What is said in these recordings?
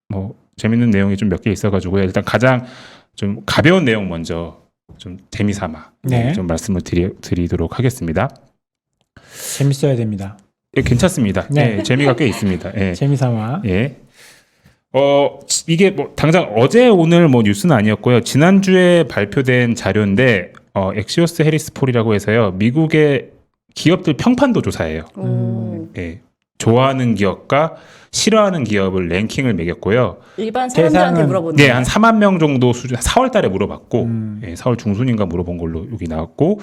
뭐 재밌는 내용이 좀 몇 개 있어가지고요. 일단 가장 좀 가벼운 내용 먼저 좀 재미삼아 네. 좀 말씀을 드리도록 하겠습니다. 재밌어야 됩니다. 예, 괜찮습니다. 네. 예, 재미가 꽤 있습니다. 예. 재미삼아. 예. 이게 뭐 당장 어제 오늘 뭐 뉴스는 아니었고요. 지난주에 발표된 자료인데 엑시오스 해리스폴이라고 해서요. 미국의 기업들 평판도 조사예요. 예. 좋아하는 기업과 싫어하는 기업을 랭킹을 매겼고요. 일반 사람들한테 대상은- 물어보는 네, 거예요? 한 4만 명 정도 수준, 4월 달에 물어봤고, 예, 4월 중순인가 물어본 걸로 여기 나왔고,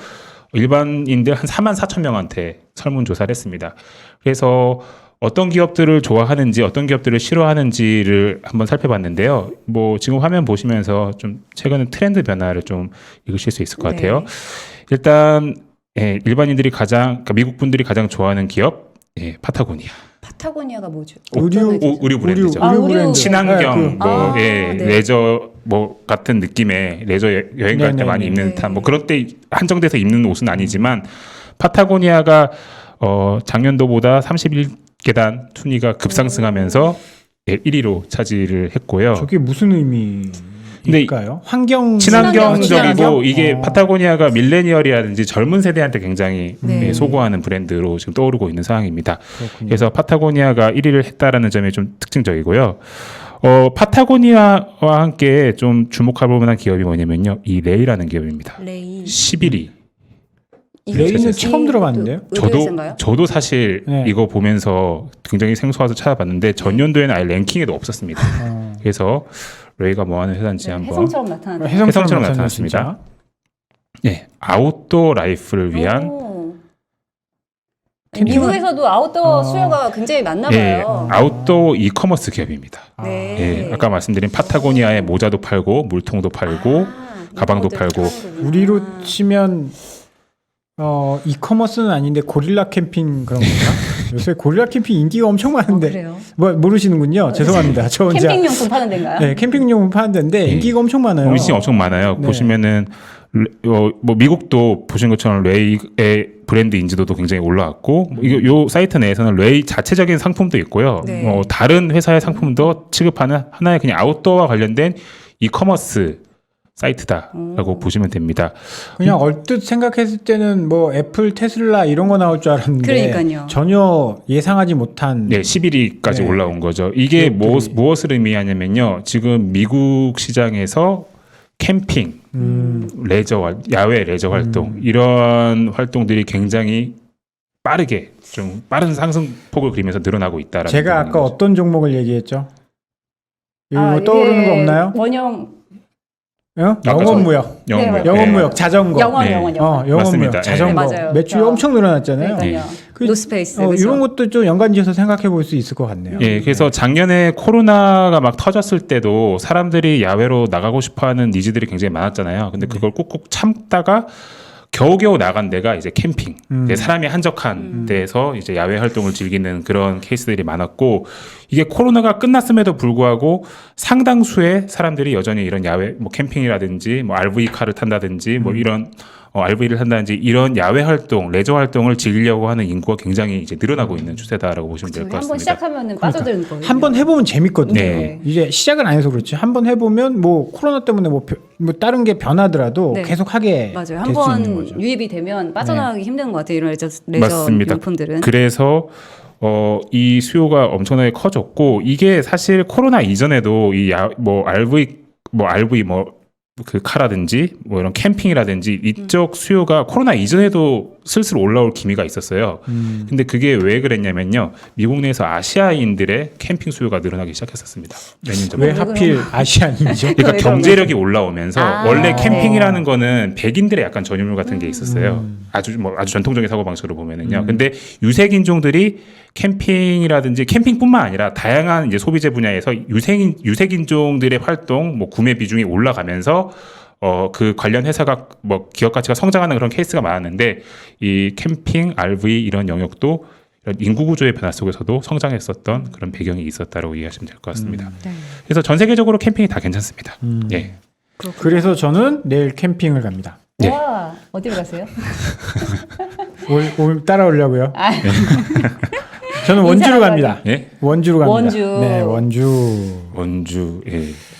일반인들 한 4만 4천 명한테 설문조사를 했습니다. 그래서 어떤 기업들을 좋아하는지, 어떤 기업들을 싫어하는지를 한번 살펴봤는데요. 뭐, 지금 화면 보시면서 좀 최근의 트렌드 변화를 좀 읽으실 수 있을 것 같아요. 네. 일단, 예, 일반인들이 그러니까 미국 분들이 가장 좋아하는 기업, 예, 파타고니아. 파타고니아가 뭐죠? 의류 브랜드죠. 아, 의류 브랜드. 친환경, 네, 뭐, 아, 예, 네. 레저, 뭐, 같은 느낌의 레저 여행 갈 때 네, 많이 네, 입는 네. 듯한, 뭐, 그런 때 한정돼서 입는 옷은 아니지만, 파타고니아가, 작년도보다 31계단 순위가 급상승하면서 예, 1위로 차지를 했고요. 저게 무슨 의미일까요? 환경 친환경적이고 친환경? 이게 파타고니아가 밀레니얼이라든지 젊은 세대한테 굉장히 네. 예, 소구하는 브랜드로 지금 떠오르고 있는 상황입니다. 그렇군요. 그래서 파타고니아가 1위를 했다라는 점이 좀 특징적이고요. 파타고니아와 함께 좀 주목할 만한 기업이 뭐냐면요. 이 레이라는 기업입니다. 레이. 11위. 레이는 처음 들어봤는데요. 저도 사실 네. 이거 보면서 굉장히 생소해서 찾아봤는데 전년도에는 아예 랭킹에도 없었습니다. 그래서 레이가 뭐 하는 회사인지 한번 해성처럼 나타나는. 해성처럼 나타났습니다. 네, 아웃도어 라이프를 위한 미국에서도 아웃도어 수요가 굉장히 많나 예, 봐요. 아웃도어 이커머스 기업입니다. 네. 예, 아까 말씀드린 파타고니아의 모자도 팔고 물통도 팔고 가방도 팔고. 우리로 치면 이커머스는 아닌데 고릴라 캠핑 그런 건가? 요새 고릴라 캠핑 인기가 엄청 많은데 그래요? 뭐 모르시는군요. 죄송합니다. 저 혼자 캠핑용품 파는 데인가요? 네, 캠핑용품 파는 데인데 네. 인기가 엄청 많아요. 미싱 엄청 많아요. 네. 보시면은 뭐 미국도 보신 것처럼 레이의 브랜드 인지도도 굉장히 올라왔고 요 사이트 내에서는 레이 자체적인 상품도 있고요. 네. 다른 회사의 상품도 취급하는 하나의 그냥 아웃도어와 관련된 이커머스 사이트다라고 보시면 됩니다. 그냥 얼뜻 생각했을 때는 뭐 애플, 테슬라 이런 거 나올 줄 알았는데 그러니까요. 전혀 예상하지 못한 네, 11위까지 네. 올라온 거죠. 이게 기업들이. 무엇을 의미하냐면요. 지금 미국 시장에서 캠핑, 레저, 야외 레저 활동 이런 활동들이 굉장히 빠르게 좀 빠른 상승폭을 그리면서 늘어나고 있다라는. 제가 아까 거죠. 어떤 종목을 얘기했죠? 여기 뭐 떠오르는 거 없나요? 원형 영업무역, 영업무역. 영업무역, 자전거, 영원 네. 영원 영업무역, 맞습니다. 자전거 네, 맞아요. 매출이 엄청 늘어났잖아요. 그러니까요. 그- 노스페이스 그렇죠? 이런 것도 좀 연관지어서 생각해 볼 수 있을 것 같네요. 예, 그래서 작년에 코로나가 막 터졌을 때도 사람들이 야외로 나가고 싶어하는 니즈들이 굉장히 많았잖아요. 근데 그걸 꾹꾹 참다가 겨우겨우 나간 데가 이제 캠핑. 이제 사람이 한적한 데에서 이제 야외 활동을 즐기는 그런 케이스들이 많았고 이게 코로나가 끝났음에도 불구하고 상당수의 사람들이 여전히 이런 야외 뭐 캠핑이라든지 뭐 RV 카를 탄다든지 뭐 이런 RV를 한다든지 이런 야외 활동, 레저 활동을 즐기려고 하는 인구가 굉장히 이제 늘어나고 있는 추세다라고 보시면 될 것 한번 같습니다. 시작하면은 빠져드는 거예요. 한번 해보면 재밌거든요. 네. 이제 시작은 안 해서 그렇지. 한번 해보면 뭐 코로나 때문에 뭐 다른 게 변하더라도 네. 계속 하게 맞아요. 될 수 있는 한번 거죠. 유입이 되면 빠져나가기 힘든 것 같아요. 이런 레저 맞습니다. 용품들은. 그래서 이 수요가 엄청나게 커졌고 이게 사실 코로나 이전에도 RV 그 카라든지 뭐 이런 캠핑이라든지 이쪽 수요가 코로나 이전에도 슬슬 올라올 기미가 있었어요. 근데 그게 왜 그랬냐면요. 미국 내에서 아시아인들의 캠핑 수요가 늘어나기 시작했었습니다. 몇 년 전부터. 왜 하필 아시안이죠? 그러니까 왜 경제력이 올라오면서 원래 네. 캠핑이라는 거는 백인들의 약간 전유물 같은 게 있었어요. 아주 전통적인 사고 방식으로 보면은요. 근데 유색 인종들이 캠핑이라든지 캠핑뿐만 아니라 다양한 이제 소비재 분야에서 유색 인종들의 활동, 뭐 구매 비중이 올라가면서 그 관련 회사가 뭐 기업 가치가 성장하는 그런 케이스가 많았는데 이 캠핑, RV 이런 영역도 이런 인구 구조의 변화 속에서도 성장했었던 그런 배경이 있었다고 이해하시면 될 것 같습니다. 네. 그래서 전 세계적으로 캠핑이 다 괜찮습니다. 예. 그래서 저는 내일 캠핑을 갑니다. 네. 와, 어디로 가세요? 올 따라오려고요. 저는 원주로 인사하고 갑니다. 예? 원주로 갑니다. 원주. 네, 원주. 원주. 예.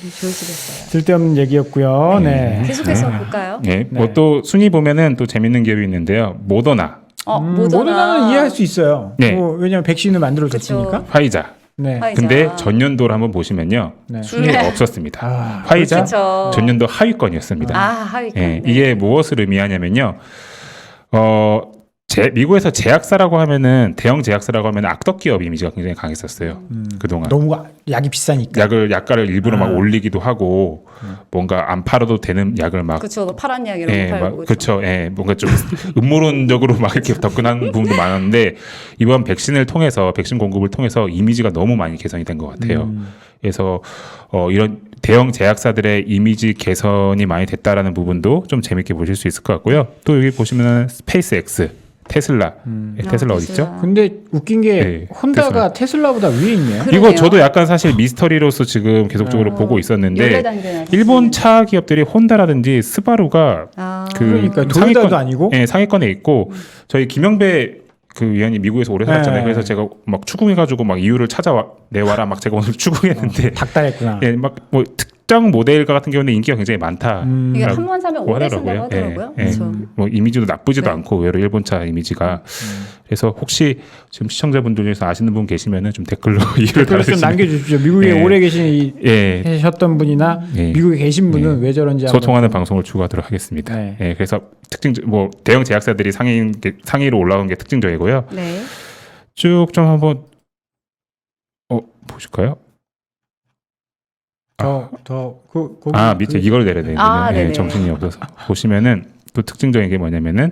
좋으시겠어요. 쓸데없는 얘기였고요. 네. 계속해서 볼까요? 예. 네. 뭐 또 순위 보면은 또 재밌는 기업이 있는데요. 모더나, 모더나는 이해할 수 있어요. 네. 왜냐면 백신을 만들어줬으니까. 화이자. 네. 화이자. 근데 전년도를 한번 보시면요. 네. 순위가 없었습니다. 아, 화이자 그쵸. 전년도 하위권이었습니다. 하위권. 예, 네. 이게 무엇을 의미하냐면요. 미국에서 제약사라고 하면은 대형 제약사라고 하면 악덕 기업 이미지가 굉장히 강했었어요. 그동안. 너무 약이 비싸니까. 약가를 일부러 막 올리기도 하고 뭔가 안 팔아도 되는 약을 막 그쵸. 파란 이야기를 예, 못 팔고. 막, 그쵸. 예, 뭔가 좀 음모론적으로 막 이렇게 접근한 부분도 많았는데 이번 백신 공급을 통해서 이미지가 너무 많이 개선이 된 것 같아요. 그래서 이런 대형 제약사들의 이미지 개선이 많이 됐다라는 부분도 좀 재밌게 보실 수 있을 것 같고요. 또 여기 보시면은 스페이스X, 테슬라, 테슬라 어디 있죠? 근데 웃긴 게 네, 혼다가 테슬라보다 위에 있네요. 그러네요. 이거 저도 약간 사실 미스터리로서 지금 계속적으로 보고 있었는데 연례단계나 일본 차 기업들이 혼다라든지 스바루가 그러니까 상위권- 도요타도 아니고. 예, 상위권에 있고 저희 김영배 그 위원이 미국에서 오래 살았잖아요. 네. 그래서 제가 막 추궁해가지고 막 이유를 내와라 막 제가 오늘 추궁했는데 닥달했구나. 예, 막 뭐 특정 모델 같은 경우는 인기가 굉장히 많다. 이게 라고 한 번 사면 오래 쓴다고 하더라고요. 하더라고요. 예, 예. 그렇죠. 뭐 이미지도 나쁘지도 네. 않고 의외로 일본차 이미지가 그래서 혹시 지금 시청자분들 중에서 아시는 분 계시면은 좀 댓글로 이유를 댓글로 좀 달아주시면 남겨주십시오. 미국에 예. 오래 예, 계셨던 분이나 예. 미국에 계신 분은 왜 저런지 소통하는 한번 방송을 추구하도록 하겠습니다. 네. 예, 그래서 뭐 대형 제약사들이 상위로 올라온 게 특징적이고요. 네. 쭉 좀 한번 보실까요? 밑에 밑에 이걸 내려야 되는데 네네. 정신이 없어서 보시면은 또 특징적인 게 뭐냐면은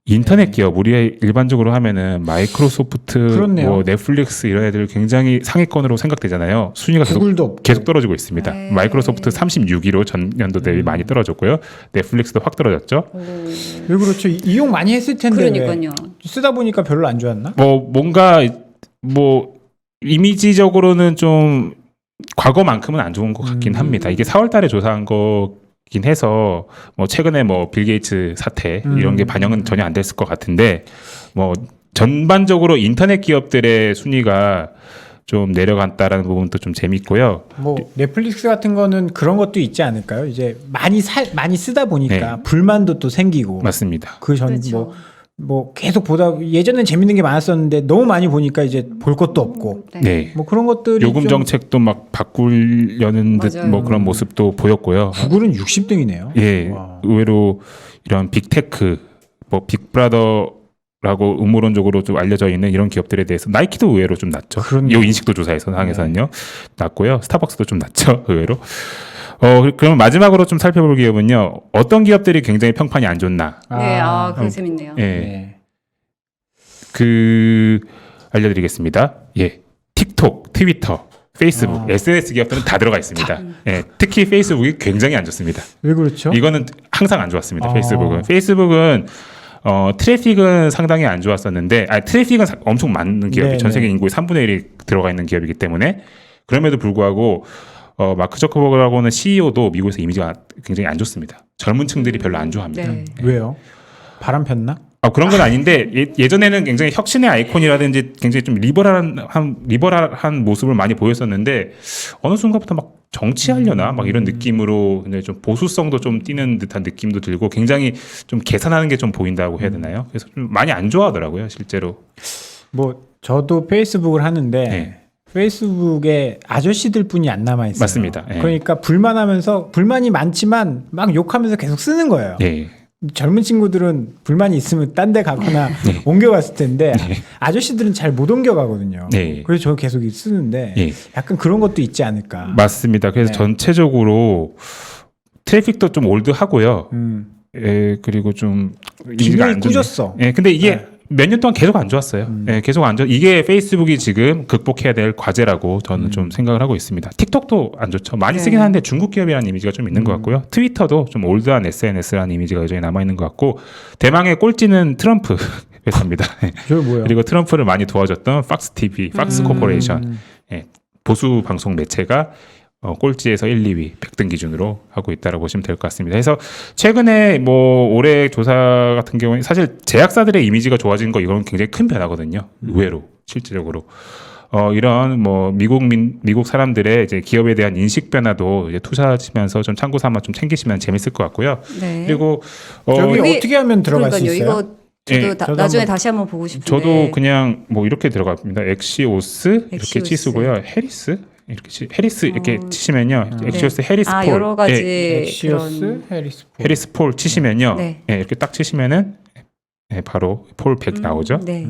인터넷 기업 우리가 일반적으로 하면은 마이크로소프트, 그렇네요. 뭐 넷플릭스 이런 애들 굉장히 상위권으로 생각되잖아요. 순위가 구글도 없고. 계속 떨어지고 있습니다. 네. 마이크로소프트 36위로 전년도 대비 많이 떨어졌고요. 넷플릭스도 확 떨어졌죠. 왜 그렇죠? 이용 많이 했을 텐데 왜? 그러니까요. 쓰다 보니까 별로 안 좋았나? 뭔가 이미지적으로는 좀 과거만큼은 안 좋은 것 같긴 합니다. 이게 4월달에 조사한 거긴 해서 뭐 최근에 뭐 빌 게이츠 사태 이런 게 반영은 전혀 안 됐을 것 같은데 뭐 전반적으로 인터넷 기업들의 순위가 좀 내려갔다라는 부분도 좀 재밌고요. 뭐 넷플릭스 같은 거는 그런 것도 있지 않을까요? 이제 많이 쓰다 보니까 불만도 또 생기고. 맞습니다. 그렇죠. 뭐 계속 보다 예전엔 재밌는 게 많았었는데 너무 많이 보니까 이제 볼 것도 없고. 네. 뭐 그런 것들이 요금 좀 정책도 막 바꾸려는 듯 맞아요. 뭐 그런 모습도 보였고요. 구글은 60등이네요. 예, 와. 의외로 이런 빅테크, 뭐 빅브라더라고 음모론적으로 좀 알려져 있는 이런 기업들에 대해서 나이키도 의외로 좀 낮죠. 그렇네요. 이 인식도 조사에서 상에서는요, 낮고요. 스타벅스도 좀 낮죠, 의외로. 그러면 마지막으로 좀 살펴볼 기업은요, 어떤 기업들이 굉장히 평판이 안 좋나? 네, 그거 재밌네요. 예, 네. 알려드리겠습니다. 예, 틱톡, 트위터, 페이스북, SNS 기업들은 다 들어가 있습니다. 예, 특히 페이스북이 굉장히 안 좋습니다. 왜 그렇죠? 이거는 항상 안 좋았습니다. 아. 페이스북은 트래픽은 상당히 안 좋았었는데, 트래픽은 엄청 많은 기업이 네, 전 세계 네. 인구의 3분의 1이 들어가 있는 기업이기 때문에 그럼에도 불구하고 마크 저커버그라고는 CEO도 미국에서 이미지가 굉장히 안 좋습니다. 젊은 층들이 별로 안 좋아합니다. 네. 왜요? 바람 폈나? 그런 건 아닌데 예전에는 굉장히 혁신의 아이콘이라든지 굉장히 좀 리버럴한 모습을 많이 보였었는데 어느 순간부터 막 정치하려나 막 이런 느낌으로 굉장히 좀 보수성도 좀 띄는 듯한 느낌도 들고 굉장히 좀 계산하는 게 좀 보인다고 해야 되나요? 그래서 좀 많이 안 좋아하더라고요, 실제로. 뭐 저도 페이스북을 하는데 네. 페이스북에 아저씨들 뿐이 안 남아 있어요. 맞습니다. 예. 그러니까 불만이 많지만 막 욕하면서 계속 쓰는 거예요. 예. 젊은 친구들은 불만이 있으면 딴 데 가거나 옮겨갔을 텐데 아저씨들은 잘 못 옮겨가거든요. 네. 그래서 저 계속 쓰는데 예. 약간 그런 것도 있지 않을까. 맞습니다. 그래서 네. 전체적으로 트래픽도 좀 올드하고요. 그리고 좀 이미지가 굉장히 안 좋네. 꾸졌어. 예, 근데 이게 몇 년 동안 계속 안 좋았어요. 예, 계속 안 좋. 이게 페이스북이 지금 극복해야 될 과제라고 저는 좀 생각을 하고 있습니다. 틱톡도 안 좋죠. 많이 쓰긴 하는데 중국 기업이라는 이미지가 좀 있는 것 같고요. 트위터도 좀 올드한 SNS라는 이미지가 여전히 남아 있는 것 같고 대망의 꼴찌는 트럼프 회사입니다. 저 뭐예요? 그리고 트럼프를 많이 도와줬던 팍스 TV, 팍스 코퍼레이션, 보수 방송 매체가 꼴찌에서 1, 2위 100등 기준으로 하고 있다고 보시면 될 것 같습니다. 그래서 최근에 뭐 올해 조사 같은 경우는 사실 제약사들의 이미지가 좋아진 거 이건 굉장히 큰 변화거든요. 의외로 실질적으로. 이런 뭐 미국 사람들의 이제 기업에 대한 인식 변화도 이제 투자하시면서 좀 참고 삼아 좀 챙기시면 재밌을 것 같고요. 네. 그리고 여기 여기- 어떻게 하면 들어갈 수 그러니까요. 있어요? 이거 저도 예, 저도 나중에 한번- 다시 한번 보고 싶은데. 저도 그냥 뭐 이렇게 들어갑니다. 엑시오스 이렇게 엑시오스. 치시고요. 해리스 이렇게 해리스 이렇게 치시면요. 네. 엑시오스 해리스 폴. 여러 가지 엑시오스, 그런 해리스포. 해리스 폴 치시면요. 네. 이렇게 딱 치시면은 바로 폴 100 나오죠. 네.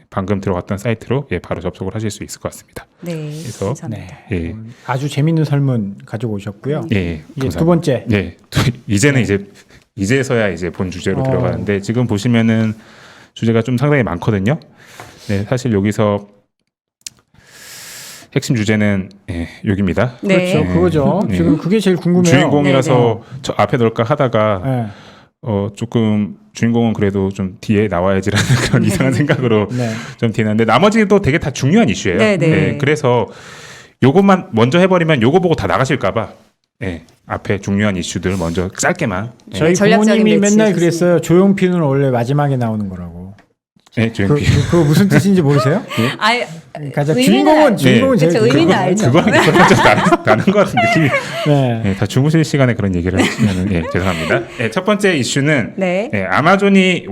방금 들어갔던 사이트로 바로 접속을 하실 수 있을 것 같습니다. 네. 그래서- 감사합니다. 네. 예. 아주 재밌는 설문 가지고 오셨고요. 예. 이제 두 번째. 네. 이제는 이제서야 이제 본 주제로 들어가는데 지금 보시면은 주제가 좀 상당히 많거든요. 네, 사실 여기서 핵심 주제는 여기입니다. 네. 그렇죠. 그거죠. 네. 지금 그게 제일 궁금해요. 주인공이라서 저 앞에 넣을까 하다가 네. 조금 주인공은 그래도 좀 뒤에 나와야지라는 그런 이상한 생각으로 네. 좀 되는데 나머지도 되게 다 중요한 이슈예요. 네, 네. 그래서 요것만 먼저 해버리면 요거 보고 다 나가실까봐 앞에 중요한 이슈들 먼저 짧게만 저희 전략적인 부모님이 매치 맨날 좋습니다. 그랬어요. 조용필은 원래 마지막에 나오는 거라고. 조용필. 그거 무슨 뜻인지 모르세요? 아예 가장 의미는 주인공은 제일 그쵸, 의미는 알죠. 그거랑 좀 다른 것 같은 느낌이. 네. 다 주무실 시간에 그런 얘기를 하시면 죄송합니다. 첫 번째 이슈는 네. 아마존이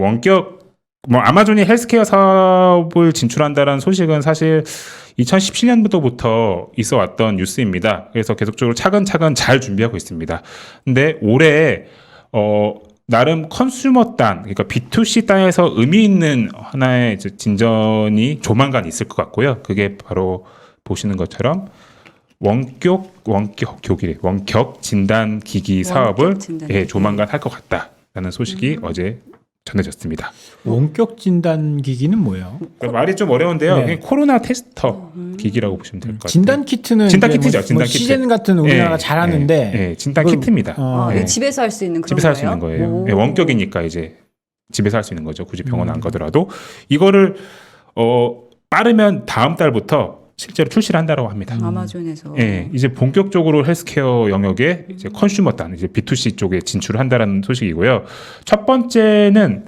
아마존이 헬스케어 사업을 진출한다는 소식은 사실 2017년부터부터 있어 왔던 뉴스입니다. 그래서 계속적으로 차근차근 잘 준비하고 있습니다. 근데 올해 나름 컨슈머 단, 그러니까 B2C 단에서 의미 있는 하나의 이제 진전이 조만간 있을 것 같고요. 그게 바로 보시는 것처럼 원격 진단 기기 사업을 진단 기기. 조만간 할 것 같다라는 소식이 어제 전해졌습니다. 원격 진단 기기는 뭐예요? 그러니까 말이 좀 어려운데요. 네. 그냥 코로나 테스터 기기라고 보시면 될 것 같아요. 진단 키트는 진단 이제 키트죠, 뭐 진단 키트. 시젠 같은 우리나라가 잘하는데 진단 그걸- 키트입니다. 이거 집에서 할 수 있는 그런 집에서 할 수 있는 거예요. 오. 원격이니까 이제 집에서 할 수 있는 거죠. 굳이 병원 안 가더라도 이거를 빠르면 다음 달부터 실제로 출시를 한다고 합니다. 아마존에서. 이제 본격적으로 헬스케어 영역에 이제 컨슈머 단, 이제 B2C 쪽에 진출을 한다는 소식이고요. 첫 번째는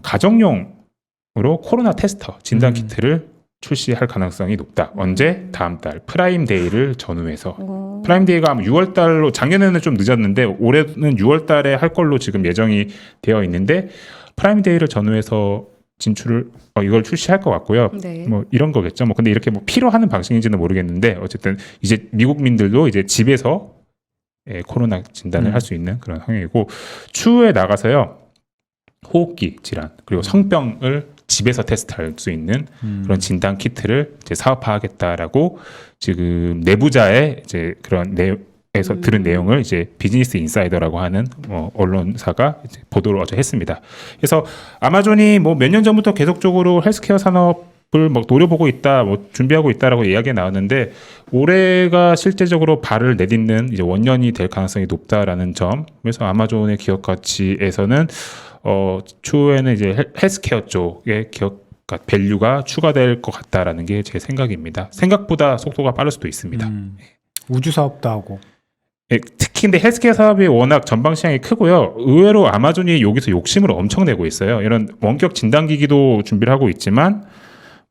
가정용으로 코로나 테스터 진단 키트를 출시할 가능성이 높다. 언제? 다음 달 프라임 데이를 전후해서. 오. 프라임 데이가 아마 6월 달로 작년에는 좀 늦었는데 올해는 6월 달에 할 걸로 지금 예정이 되어 있는데 프라임 데이를 전후해서 진출을 이걸 출시할 것 같고요. 네. 뭐 이런 거겠죠. 뭐 근데 이렇게 뭐 필요하는 방식인지는 모르겠는데 어쨌든 이제 미국민들도 이제 집에서 코로나 진단을 할 수 있는 그런 상황이고 추후에 나가서요 호흡기 질환 그리고 성병을 집에서 테스트할 수 있는 그런 진단 키트를 이제 사업화하겠다라고 지금 내부자의 이제 그런 에서 들은 내용을 이제 비즈니스 인사이더라고 하는 언론사가 이제 보도를 어제 했습니다. 그래서 아마존이 뭐 몇 년 전부터 계속적으로 헬스케어 산업을 막 노려보고 있다, 뭐 준비하고 있다라고 이야기가 나왔는데 올해가 실제적으로 발을 내딛는 이제 원년이 될 가능성이 높다라는 점. 그래서 아마존의 기업 가치에서는 추후에는 이제 헬스케어 쪽의 기업 밸류가 추가될 것 같다라는 게 제 생각입니다. 생각보다 속도가 빠를 수도 있습니다. 우주 사업도 하고. 특히 근데 헬스케어 사업이 워낙 전방 시장이 크고요. 의외로 아마존이 여기서 욕심을 엄청 내고 있어요. 이런 원격 진단기기도 준비를 하고 있지만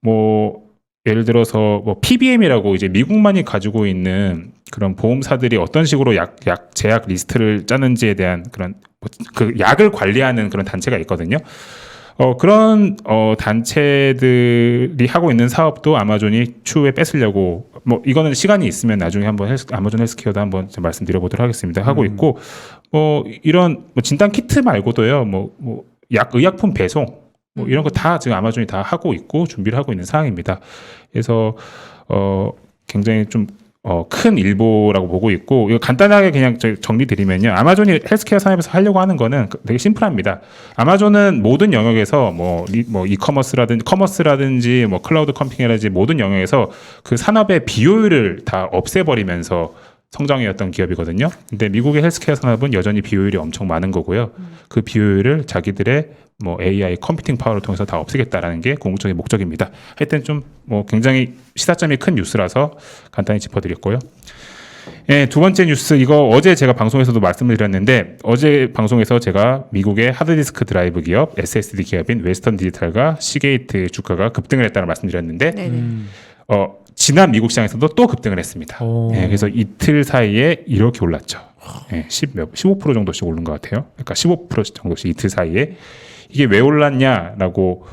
뭐 예를 들어서 뭐 PBM이라고 이제 미국만이 가지고 있는 그런 보험사들이 어떤 식으로 약 제약 리스트를 짜는지에 대한 그런 그 약을 관리하는 그런 단체가 있거든요. 그런 단체들이 하고 있는 사업도 아마존이 추후에 뺏으려고 뭐 이거는 시간이 있으면 나중에 한번 아마존 헬스케어도 한번 말씀드려보도록 하겠습니다. 하고 있고 이런 뭐 진단 키트 말고도요. 뭐 의약품 배송 뭐 이런 거 다 지금 아마존이 다 하고 있고 준비를 하고 있는 상황입니다. 그래서 굉장히 좀 큰 일보라고 보고 있고 이거 간단하게 그냥 정리드리면요. 아마존이 헬스케어 산업에서 하려고 하는 거는 되게 심플합니다. 아마존은 모든 영역에서 뭐 커머스라든지 뭐 클라우드 컴퓨팅이라든지 모든 영역에서 그 산업의 비효율을 다 없애버리면서 성장해왔던 기업이거든요. 근데 미국의 헬스케어 산업은 여전히 비효율이 엄청 많은 거고요. 그 비효율을 자기들의 뭐 AI 컴퓨팅 파워를 통해서 다 없애겠다라는 게 궁극적인 목적입니다. 하여튼 좀 뭐 굉장히 시사점이 큰 뉴스라서 간단히 짚어드렸고요. 예, 두 번째 뉴스 이거 어제 제가 방송에서도 말씀을 드렸는데 어제 방송에서 제가 미국의 하드디스크 드라이브 기업 SSD 기업인 웨스턴 디지털과 시게이트 주가가 급등을 했다는 말씀드렸는데 네네. 지난 미국 시장에서도 또 급등을 했습니다. 오. 예, 그래서 이틀 사이에 이렇게 올랐죠. 예, 15% 정도씩 오른 것 같아요. 그러니까 15% 정도씩 이틀 사이에 이게 왜 올랐냐라고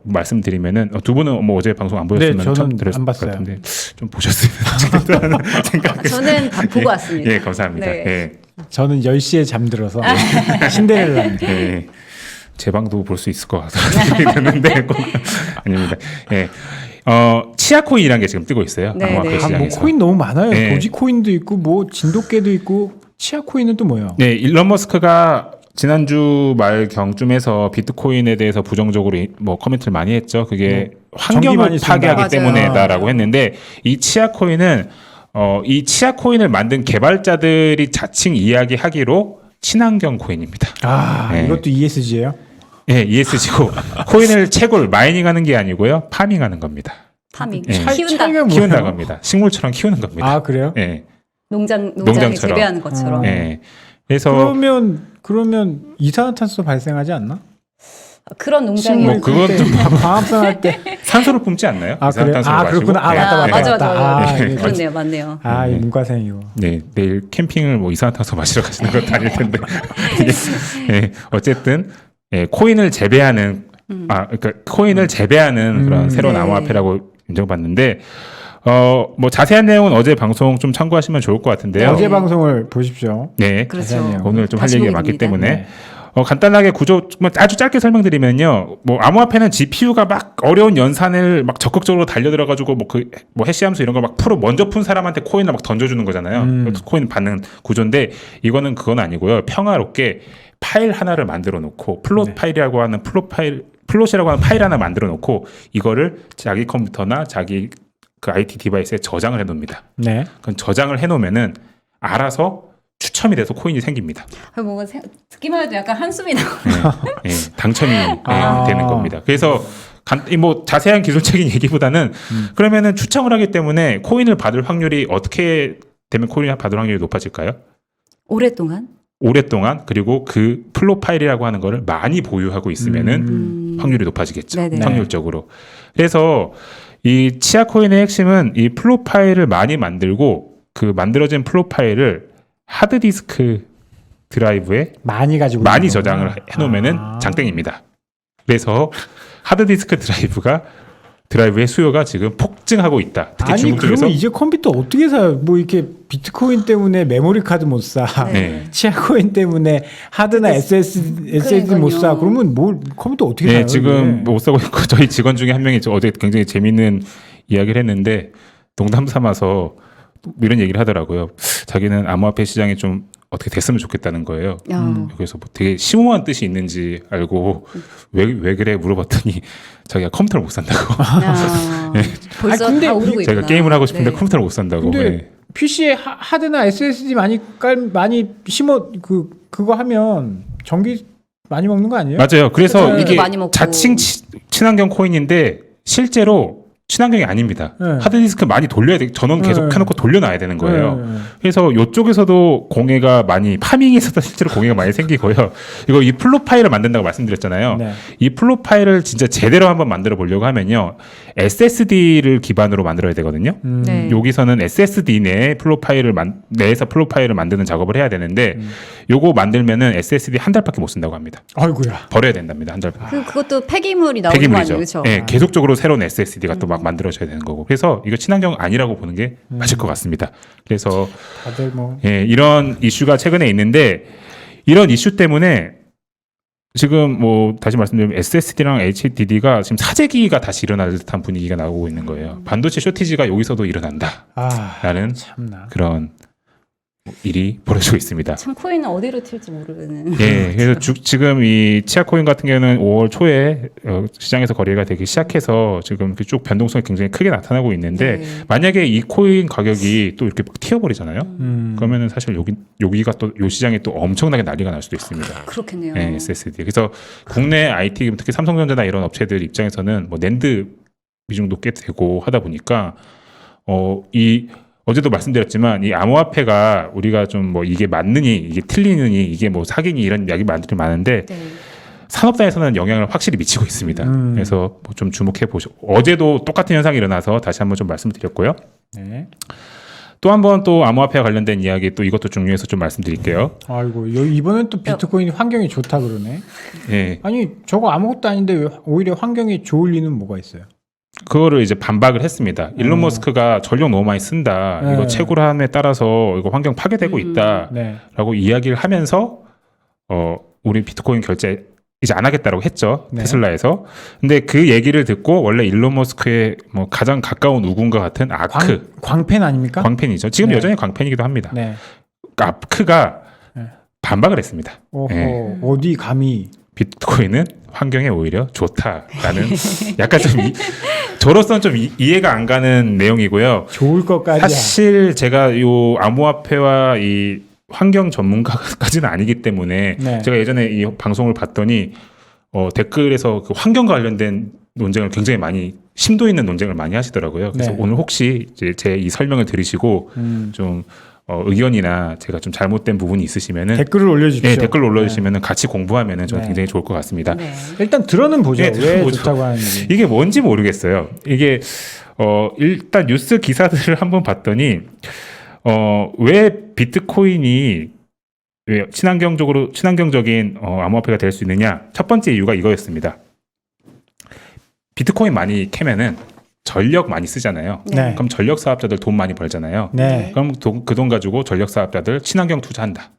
말씀드리면은 두 분은 뭐 어제 방송 안 보셨으면 네, 저는 처음 들었을 안 것 봤어요. 같은데 좀 보셨으면 좋겠다는 생각. 저는 다 보고 왔습니다. 예, 감사합니다. 네. 예, 저는 10시에 잠들어서 신데렐라입니다. 예. 제 방도 볼 수 있을 것 같아서 됐는데 아닙니다. 예, 치아코인이라는 게 지금 뜨고 있어요. 네, 암호화폐 네. 뭐 시장에서. 코인 너무 많아요. 네. 도지코인도 있고 뭐 진돗개도 있고 치아 코인은 또 뭐예요? 네, 일론 머스크가 지난주 말 경쯤에서 비트코인에 대해서 부정적으로 뭐 코멘트를 많이 했죠. 그게 전기 환경을 많이 쓴다. 파괴하기 맞아요. 때문에다라고 했는데 이 치아코인은 이 치아코인을 만든 개발자들이 자칭 이야기하기로 친환경 코인입니다. 아, 네. 이것도 ESG예요? 예, ESG고 코인을 채굴 마이닝하는 게 아니고요, 파밍하는 겁니다. 파밍. 예. 키운다. 차이가 뭐예요? 키운다고 합니다. 식물처럼 키우는 겁니다. 아, 그래요? 예, 농장에 농장처럼. 재배하는 것처럼. 예. 그래서 그러면 이산화탄소 발생하지 않나? 그런 농장이 뭐 그건 좀 광합성 때 산소를 뿜지 않나요? 아, 그래요? 이산화탄소를 아, 마시고. 그렇구나. 아, 예. 맞다, 맞다. 맞아, 맞다. 맞아. 아, 예. 예. 그렇네요, 맞네요. 아, 이 문과생이고. 네, 내일 캠핑을 뭐 이산화탄소 마시러 가시는 건 아닐 텐데. 예, 어쨌든 코인을 재배하는 그러니까 코인을 재배하는 그런 새로운 네. 암호화폐라고 인정받는데 뭐 자세한 내용은 어제 방송 좀 참고하시면 좋을 것 같은데요. 어제 방송을 보십시오. 네, 그렇죠. 자세하네요. 오늘 좀 할 다시 얘기가 보기 많기 됩니다. 때문에 네. 간단하게 구조 아주 짧게 설명드리면요. 뭐 암호화폐는 GPU가 막 어려운 연산을 막 적극적으로 달려들어가지고 뭐 해시함수 이런 거 막 먼저 푼 사람한테 코인을 막 던져주는 거잖아요. 코인 받는 구조인데 이거는 그건 아니고요. 평화롭게 파일 하나를 만들어 놓고 플롯 파일이라고 하는 플롯이라고 하는 파일 하나 만들어 놓고 이거를 자기 컴퓨터나 자기 그 IT 디바이스에 저장을 해 놓습니다. 네. 그건 저장을 해 놓으면은 알아서 추첨이 돼서 코인이 생깁니다. 뭔가 듣기만 해도 약간 한숨이 나고. 네, 당첨이 아. 되는 겁니다. 그래서 뭐 자세한 기술적인 얘기보다는 그러면은 추첨을 하기 때문에 코인을 받을 확률이 어떻게 되면 코인을 받을 확률이 높아질까요? 오랫동안? 오랫동안 그리고 그 플로 파일이라고 하는 거를 많이 보유하고 있으면은 확률이 높아지겠죠. 네네. 확률적으로. 그래서 이 치아코인의 핵심은 이 플로 파일을 많이 만들고 그 만들어진 플로 파일을 하드디스크 드라이브에 많이 가지고 많이 있는 저장을 거구나. 해놓으면은 아. 장땡입니다. 그래서 하드디스크 드라이브의 수요가 지금 폭증하고 있다. 특히 아니 중국 쪽에서 그러면 이제 컴퓨터 어떻게 사요? 뭐 이렇게 비트코인 때문에 메모리 카드 못 사, 네. 치아코인 때문에 하드나 SSD 못 사. 그러니까요. 그러면 뭘 컴퓨터 어떻게 네, 사요? 지금 이게? 못 사고 있고 저희 직원 중에 한 명이 어제 굉장히 재밌는 이야기를 했는데 농담 삼아서 이런 얘기를 하더라고요. 자기는 암호화폐 시장이 좀 어떻게 됐으면 좋겠다는 거예요. 야. 그래서 뭐 되게 심오한 뜻이 있는지 알고 왜 그래 물어봤더니 자기가 컴퓨터를 못 산다고. 야. 벌써 아니, 근데 다 오르고 있구나. 자기가 게임을 하고 싶은데 네. 컴퓨터를 못 산다고. 근데 네. PC에 하드나 SSD 많이 심어 그거 하면 전기 많이 먹는 거 아니에요? 맞아요. 그래서 그쵸. 이게 많이 먹고. 자칭 친환경 코인인데 실제로 친환경이 아닙니다. 네. 하드디스크 많이 돌려야 돼. 전원 계속 네. 해놓고 돌려놔야 되는 거예요. 네. 그래서 이쪽에서도 공해가 많이 파밍에서도 실제로 공해가 많이 생기고요. 이거 이 플로 파일을 만든다고 말씀드렸잖아요. 네. 이 플로 파일을 진짜 제대로 한번 만들어 보려고 하면요, SSD를 기반으로 만들어야 되거든요. 네. 여기서는 SSD 내에 내에서 플로 파일을 만드는 작업을 해야 되는데, 요거 만들면은 SSD 한 달밖에 못 쓴다고 합니다. 아이고야. 버려야 된답니다. 한 달. 그것도 폐기물이 나오는 거 폐기물이죠. 아니에요, 그렇죠? 예, 계속적으로 새로운 SSD가 또 막 만들어져야 되는 거고. 그래서 이거 친환경 아니라고 보는 게 맞을 것 같습니다. 그래서 다들 뭐 이런 이슈가 최근에 있는데 이런 이슈 때문에 지금 뭐 다시 말씀드리면 SSD랑 HDD가 지금 사재기가 다시 일어날 듯한 분위기가 나오고 있는 거예요. 반도체 쇼티지가 여기서도 일어난다라는 참나. 그런 일이 벌어지고 있습니다. 참 코인은 어디로 튈지 모르는. 예, 그래서 지금 이 치아코인 같은 경우는 5월 초에 시장에서 거래가 되기 시작해서 지금 쭉 변동성이 굉장히 크게 나타나고 있는데 네. 만약에 이 코인 가격이 또 이렇게 막 튀어버리잖아요. 그러면은 사실 여기가 또 요 시장에 또 엄청나게 난리가 날 수도 있습니다. 그렇겠네요. 네, SSD. 그래서 국내 IT 특히 삼성전자나 이런 업체들 입장에서는 뭐 낸드 비중도 꽤 되고 하다 보니까 이 어제도 말씀드렸지만 이 암호화폐가 우리가 좀 뭐 이게 맞느니 이게 틀리느니 이게 뭐 사기니 이런 이야기 많은데 네. 산업단에서는 영향을 확실히 미치고 있습니다. 그래서 뭐 좀 주목해 보시고 어제도 똑같은 현상이 일어나서 다시 한번 좀 말씀드렸고요. 네. 또 한 번 또 암호화폐와 관련된 이야기 또 이것도 중요해서 좀 말씀드릴게요. 아이고 이번엔 또 비트코인이 환경이 좋다 그러네. 예. 아니 저거 아무것도 아닌데 왜 오히려 환경이 좋을 리는 뭐가 있어요? 그거를 이제 반박을 했습니다. 일론 머스크가 전력 너무 많이 쓴다. 네. 이거 채굴함에 따라서 이거 환경 파괴되고 있다라고 네. 이야기를 하면서 우리 비트코인 결제 이제 안 하겠다라고 했죠. 네. 테슬라에서. 근데 그 얘기를 듣고 원래 일론 머스크의 뭐 가장 가까운 우군과 같은 아크 광팬 아닙니까? 광팬이죠. 지금 네. 여전히 광팬이기도 합니다. 네. 아크가 네. 반박을 했습니다. 오호, 네. 어디 감히? 비트코인은 환경에 오히려 좋다라는 약간 좀 저로서는 좀 이해가 안 가는 내용이고요. 좋을 것까지야. 사실 제가 요 암호화폐와 이 환경 전문가까지는 아니기 때문에 네. 제가 예전에 이 방송을 봤더니 댓글에서 그 환경과 관련된 논쟁을 굉장히 많이 심도 있는 논쟁을 많이 하시더라고요. 그래서 네. 오늘 혹시 이제 제 이 설명을 들으시고 좀 의견이나 제가 좀 잘못된 부분이 있으시면은 댓글을 올려주십시오. 네, 댓글 올려주시면은 같이 공부하면은 저는 네. 굉장히 좋을 것 같습니다. 네. 일단 들어는 보죠. 네, 왜 들어보죠. 좋다고 하는지. 이게 뭔지 모르겠어요. 이게 일단 뉴스 기사들을 한번 봤더니 왜 비트코인이 왜 친환경적인 암호화폐가 될 수 있느냐? 첫 번째 이유가 이거였습니다. 비트코인 많이 캐면은 전력 많이 쓰잖아요. 네. 그럼 전력 사업자들 돈 많이 벌잖아요. 네. 그럼 그 돈 가지고 전력 사업자들 친환경 투자한다.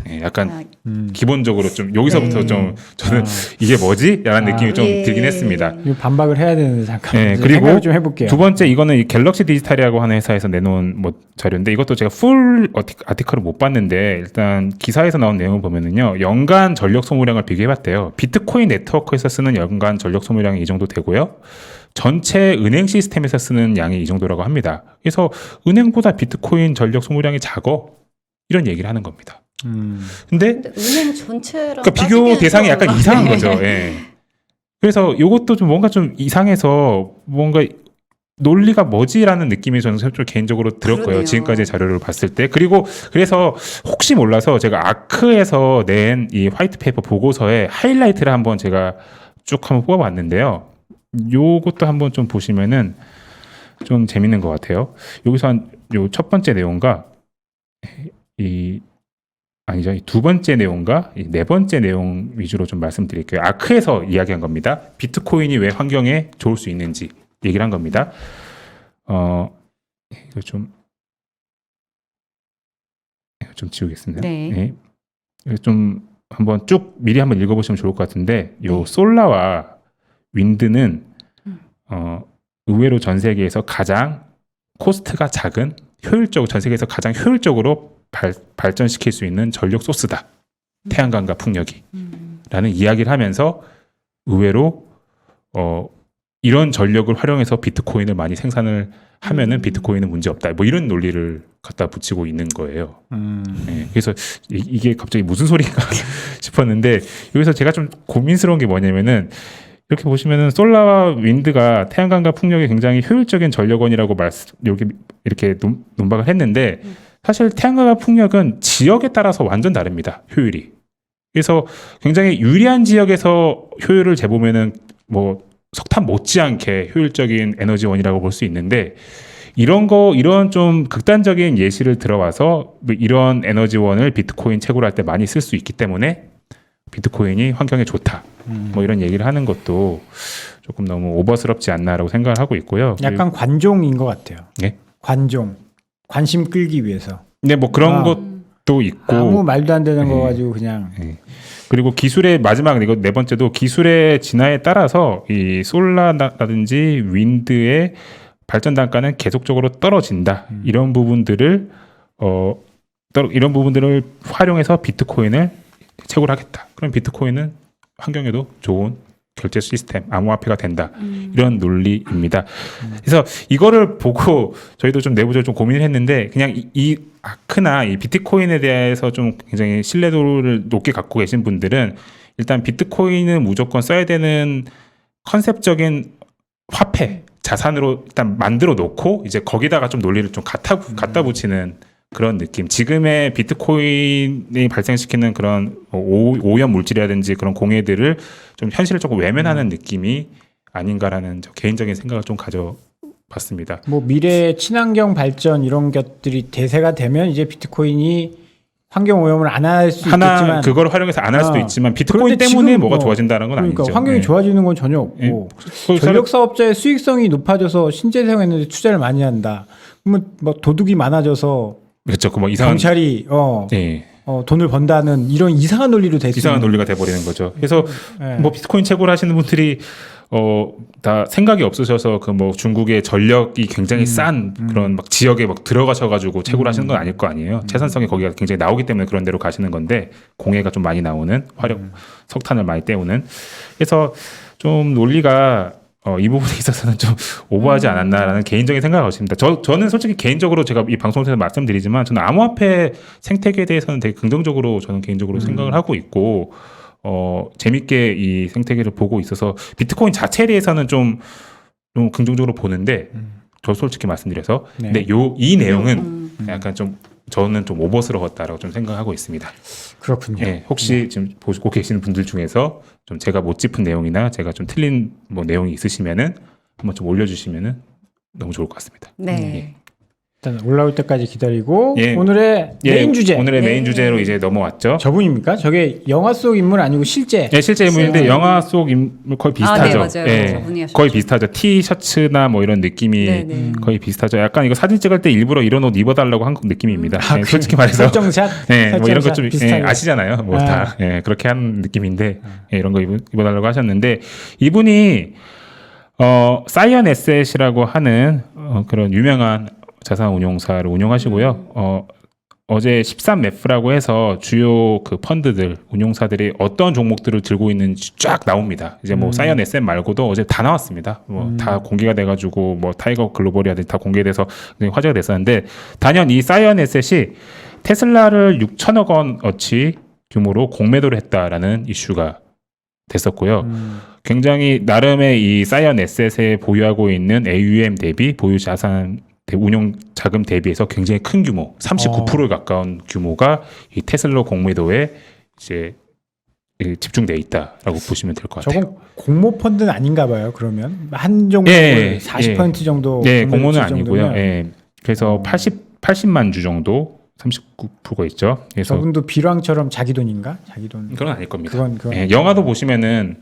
네, 약간 아, 기본적으로 좀 여기서부터 네. 좀 저는 아. 이게 뭐지? 라는 느낌이 좀 예. 들긴 했습니다. 이거 반박을 해야 되는데 잠깐. 네, 이제 그리고 생각을 좀 해볼게요. 두 번째 이거는 이 갤럭시 디지털이라고 하는 회사에서 내놓은 뭐 자료인데 이것도 제가 풀 아티클을 못 봤는데 일단 기사에서 나온 내용을 보면은요 연간 전력 소모량을 비교해봤대요. 비트코인 네트워크에서 쓰는 연간 전력 소모량이 이 정도 되고요. 전체 은행 시스템에서 쓰는 양이 이 정도라고 합니다. 그래서 은행보다 비트코인 전력 소모량이 작어 이런 얘기를 하는 겁니다. 근데 근데 은행 전체랑 그러니까 비교 따지기엔 대상이 좀 약간 이상한 거죠. 예. 그래서 이것도 좀 뭔가 좀 이상해서 뭔가 논리가 뭐지라는 느낌이 저는 좀 개인적으로 들었고요. 그러네요. 지금까지의 자료를 봤을 때. 그리고 그래서 혹시 몰라서 제가 아크에서 낸 이 화이트페이퍼 보고서에 하이라이트를 한번 제가 쭉 한번 뽑아봤는데요. 요것도 한번 좀 보시면은 좀 재밌는 것 같아요. 여기서 한 요 첫 번째 내용과 이 두 번째 내용과 이 네 번째 내용 위주로 좀 말씀드릴게요. 아크에서 이야기한 겁니다. 비트코인이 왜 환경에 좋을 수 있는지 얘기를 한 겁니다. 이거 좀 지우겠습니다. 네. 이거 좀 한번 쭉 미리 한번 읽어보시면 좋을 것 같은데, 요 솔라와 윈드는 의외로 전 세계에서 가장 코스트가 작은 전 세계에서 가장 효율적으로 발전시킬 수 있는 전력 소스다. 태양광과 풍력이. 라는 이야기를 하면서 의외로 이런 전력을 활용해서 비트코인을 많이 생산을 하면은 비트코인은 문제 없다. 뭐 이런 논리를 갖다 붙이고 있는 거예요. 네, 그래서 이게 갑자기 무슨 소리가 싶었는데 여기서 제가 좀 고민스러운 게 뭐냐면은 이렇게 보시면은 솔라와 윈드가 태양광과 풍력이 굉장히 효율적인 전력원이라고 이렇게 논박을 했는데 사실 태양광과 풍력은 지역에 따라서 완전 다릅니다. 효율이. 그래서 굉장히 유리한 지역에서 효율을 재보면은 뭐 석탄 못지않게 효율적인 에너지원이라고 볼 수 있는데 이런 좀 극단적인 예시를 들어와서 이런 에너지원을 비트코인 채굴할 때 많이 쓸 수 있기 때문에 비트코인이 환경에 좋다. 뭐 이런 얘기를 하는 것도 조금 너무 오버스럽지 않나라고 생각을 하고 있고요. 약간 관종인 것 같아요. 네? 관심 끌기 위해서. 네, 뭐 그런 것도 있고 아무 말도 안 되는 거 네. 가지고 그냥. 네. 그리고 기술의 마지막 이거 네 번째도 기술의 진화에 따라서 이 솔라라든지 윈드의 발전 단가는 계속적으로 떨어진다. 이런 부분들을 활용해서 비트코인을 채굴하겠다. 그럼 비트코인은 환경에도 좋은 결제 시스템, 암호화폐가 된다. 이런 논리입니다. 그래서 이거를 보고 저희도 좀 내부적으로 좀 고민을 했는데 그냥 이 아크나 이 비트코인에 대해서 좀 굉장히 신뢰도를 높게 갖고 계신 분들은 일단 비트코인은 무조건 써야 되는 컨셉적인 화폐, 자산으로 일단 만들어 놓고 이제 거기다가 좀 논리를 좀 갖다 붙이는 그런 느낌. 지금의 비트코인이 발생시키는 그런 오염 물질이라든지 그런 공해들을 좀 현실을 조금 외면하는 느낌이 아닌가라는 저 개인적인 생각을 좀 가져봤습니다. 뭐 미래 친환경 발전 이런 것들이 대세가 되면 이제 비트코인이 환경 오염을 안 할 수 있겠지만 그걸 활용해서 안 할 수도 있지만 비트코인 그런데 때문에 지금 뭐가 좋아진다는 건 그러니까 아니죠. 환경이 예. 좋아지는 건 전혀 없고 예. 전력 사업자의 수익성이 높아져서 신재생 에너지 투자를 많이 한다. 그러면 뭐 도둑이 많아져서 그렇죠. 그 뭐 이상한 경찰이 예. 돈을 번다는 이런 이상한 논리로 될 수 이상한 있는. 논리가 돼버리는 거죠. 그래서 예. 뭐 비트코인 채굴 하시는 분들이 다 생각이 없으셔서 그 뭐 중국의 전력이 굉장히 싼 그런 막 지역에 막 들어가셔가지고 채굴 하시는 건 아닐 거 아니에요. 채산성이 거기가 굉장히 나오기 때문에 그런 데로 가시는 건데 공해가 좀 많이 나오는 석탄을 많이 때우는. 그래서 좀 논리가 이 부분에 있어서는 좀 오버하지 않았나라는 개인적인 생각을 가집니다. 저는 솔직히 개인적으로 제가 이 방송에서 말씀드리지만 저는 암호화폐 생태계에 대해서는 되게 긍정적으로 저는 개인적으로 생각을 하고 있고 재밌게 이 생태계를 보고 있어서 비트코인 자체에 대해서는 좀 긍정적으로 보는데 저 솔직히 말씀드려서 네. 근데 이 내용은 약간 좀 저는 좀 오버스러웠다라고 좀 생각하고 있습니다. 그렇군요. 예, 혹시 지금 보고 계시는 분들 중에서 좀 제가 못 짚은 내용이나 제가 좀 틀린 뭐 내용이 있으시면은 한번 좀 올려주시면은 너무 좋을 것 같습니다. 네. 일단 올라올 때까지 기다리고 예. 오늘의 메인 주제. 오늘의 네. 메인 주제로 이제 넘어왔죠. 저분입니까? 저게 영화 속 인물 아니고 실제. 예, 실제 인물인데 네. 영화 속 인물 거의 비슷하죠. 네, 맞아요. 예, 저분이 하셨죠. 거의 비슷하죠. 티셔츠나 뭐 이런 느낌이 네네. 거의 비슷하죠. 약간 이거 사진 찍을 때 일부러 이런 옷 입어달라고 한 느낌입니다. 예, 그래. 솔직히 말해서 설정샷. 네, 뭐 이런 것 좀 비슷하게. 아시잖아요. 뭐 아. 다 그렇게 하는 느낌인데 이런 거 입어달라고 하셨는데 이분이 사이언 에셋이라고 하는 그런 유명한 자산 운용사를 운용하시고요. 어제 13매프라고 해서 주요 그 펀드들 운용사들이 어떤 종목들을 들고 있는지 쫙 나옵니다. 이제 뭐 사이언 에셋 말고도 어제 다 나왔습니다. 뭐 다 공개가 돼가지고 뭐 타이거 글로벌이라든지 다 공개돼서 굉장히 화제가 됐었는데 단연 이 사이언 에셋이 테슬라를 6천억 원어치 규모로 공매도를 했다라는 이슈가 됐었고요. 굉장히 나름의 이 사이언 에셋에 보유하고 있는 AUM 대비 보유 자산 운용 자금 대비해서 굉장히 큰 규모, 39%에 가까운 규모가 이 테슬라 공매도에 이제 집중돼 있다라고 보시면 될 것 같아요. 저건 공모 펀드는 아닌가 봐요. 그러면 한 종목을 예, 40% 정도. 네, 공모는 공매도 아니고요. 정도면 예. 그래서 80만 주 정도 39%가 있죠. 그래서 저분도 비랑처럼 자기 돈인가? 자기 돈. 그건 아닐 겁니다. 그건 예, 영화도 보시면은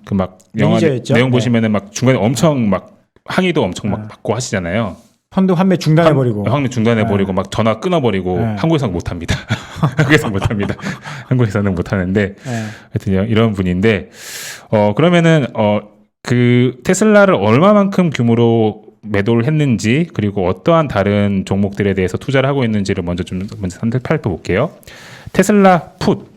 그 막 영화 매니저였죠? 내용 네. 보시면은 막 중간에 엄청 막 항의도 엄청 막 받고 하시잖아요. 펀드 환매 중단해 버리고. 항매 중단해 버리고 막 전화 끊어 버리고 네. 한국에서는 못 합니다. 한국에서는 못 합니다. 한국에서는 못 하는데 하여튼 이런 분인데 그러면은 그 테슬라를 얼마만큼 규모로 매도를 했는지 그리고 어떠한 다른 종목들에 대해서 투자를 하고 있는지를 먼저 살펴볼게요. 테슬라 풋,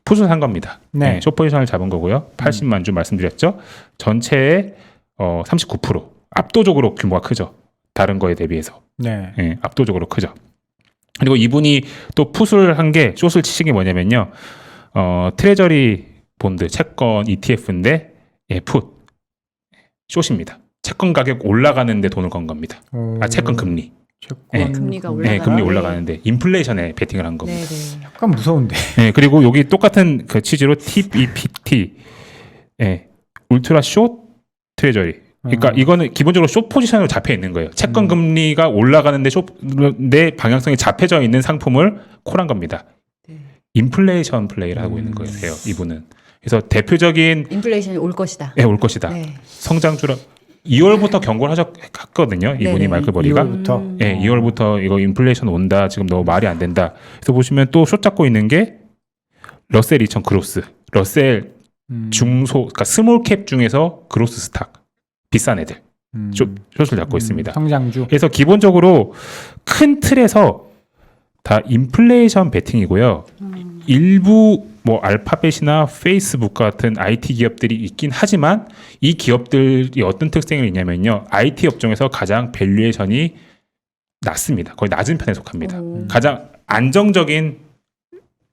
풋을 산 겁니다. 네. 숏포지션을 잡은 거고요. 80만 주 말씀드렸죠. 전체의 39% 압도적으로 규모가 크죠. 다른 거에 대비해서 네. 압도적으로 크죠. 그리고 이분이 또 풋을 한 게 숏을 치신 게 뭐냐면요. 트레저리 본드 채권 ETF인데 풋 숏입니다. 채권 가격 올라가는데 돈을 건 겁니다. 채권 금리. 채권 금리가 네, 올라가요? 금리 올라가는데 인플레이션에 베팅을 한 겁니다. 네네. 약간 무서운데. 네, 그리고 여기 똑같은 그 취지로 TBPT, 울트라 숏 트레저리. 그러니까 이거는 기본적으로 숏 포지션으로 잡혀 있는 거예요. 채권 금리가 올라가는데 내 방향성이 잡혀져 있는 상품을 콜한 겁니다. 네. 인플레이션 플레이를 하고 있는 거예요, 이분은. 그래서 대표적인 인플레이션이 올 것이다. 올 것이다. 네. 성장주라 2월부터 경고를 했거든요. 이분이 네네. 마이클 버리가. 2월부터. 2월부터 이거 인플레이션 온다. 지금 너무 말이 안 된다. 그래서 보시면 또 숏 잡고 있는 게 러셀 2000 크로스. 러셀 중소, 그러니까 스몰캡 중에서 그로스 스탁. 비싼 애들. 숏을 잡고 있습니다. 성장주. 그래서 기본적으로 큰 틀에서 다 인플레이션 베팅이고요. 일부 뭐 알파벳이나 페이스북 같은 IT 기업들이 있긴 하지만 이 기업들이 어떤 특성이 있냐면요. IT 업종에서 가장 밸류에이션이 낮습니다. 거의 낮은 편에 속합니다. 가장 안정적인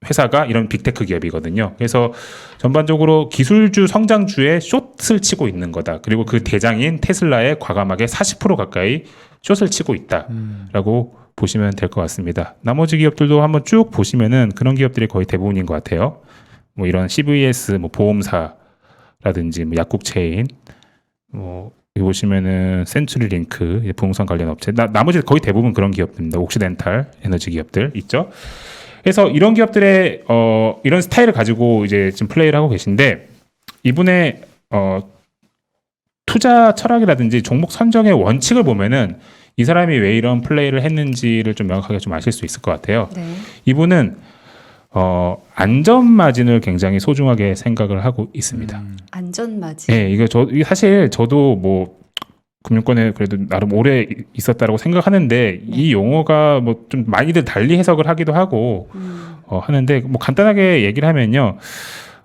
회사가 이런 빅테크 기업이거든요. 그래서 전반적으로 기술주 성장주에 숏을 치고 있는 거다. 그리고 그 대장인 테슬라에 과감하게 40% 가까이 숏을 치고 있다라고 보시면 될 것 같습니다. 나머지 기업들도 한번 쭉 보시면은 그런 기업들이 거의 대부분인 것 같아요. 뭐 이런 CVS, 뭐 보험사라든지 뭐 약국 체인, 뭐 여기 보시면은 센츄리링크 부동산 관련 업체, 나머지 거의 대부분 그런 기업들입니다. 옥시덴탈 에너지 기업들 있죠. 그래서 이런 기업들의 이런 스타일을 가지고 이제 지금 플레이를 하고 계신데 이분의 투자 철학이라든지 종목 선정의 원칙을 보면은 이 사람이 왜 이런 플레이를 했는지를 좀 명확하게 좀 아실 수 있을 것 같아요. 네. 이분은 안전 마진을 굉장히 소중하게 생각을 하고 있습니다. 안전 마진. 네, 이게 사실 저도 뭐 금융권에 그래도 나름 오래 있었다라고 생각하는데 이 용어가 뭐 좀 많이들 달리 해석을 하기도 하고 하는데 뭐 간단하게 얘기를 하면요,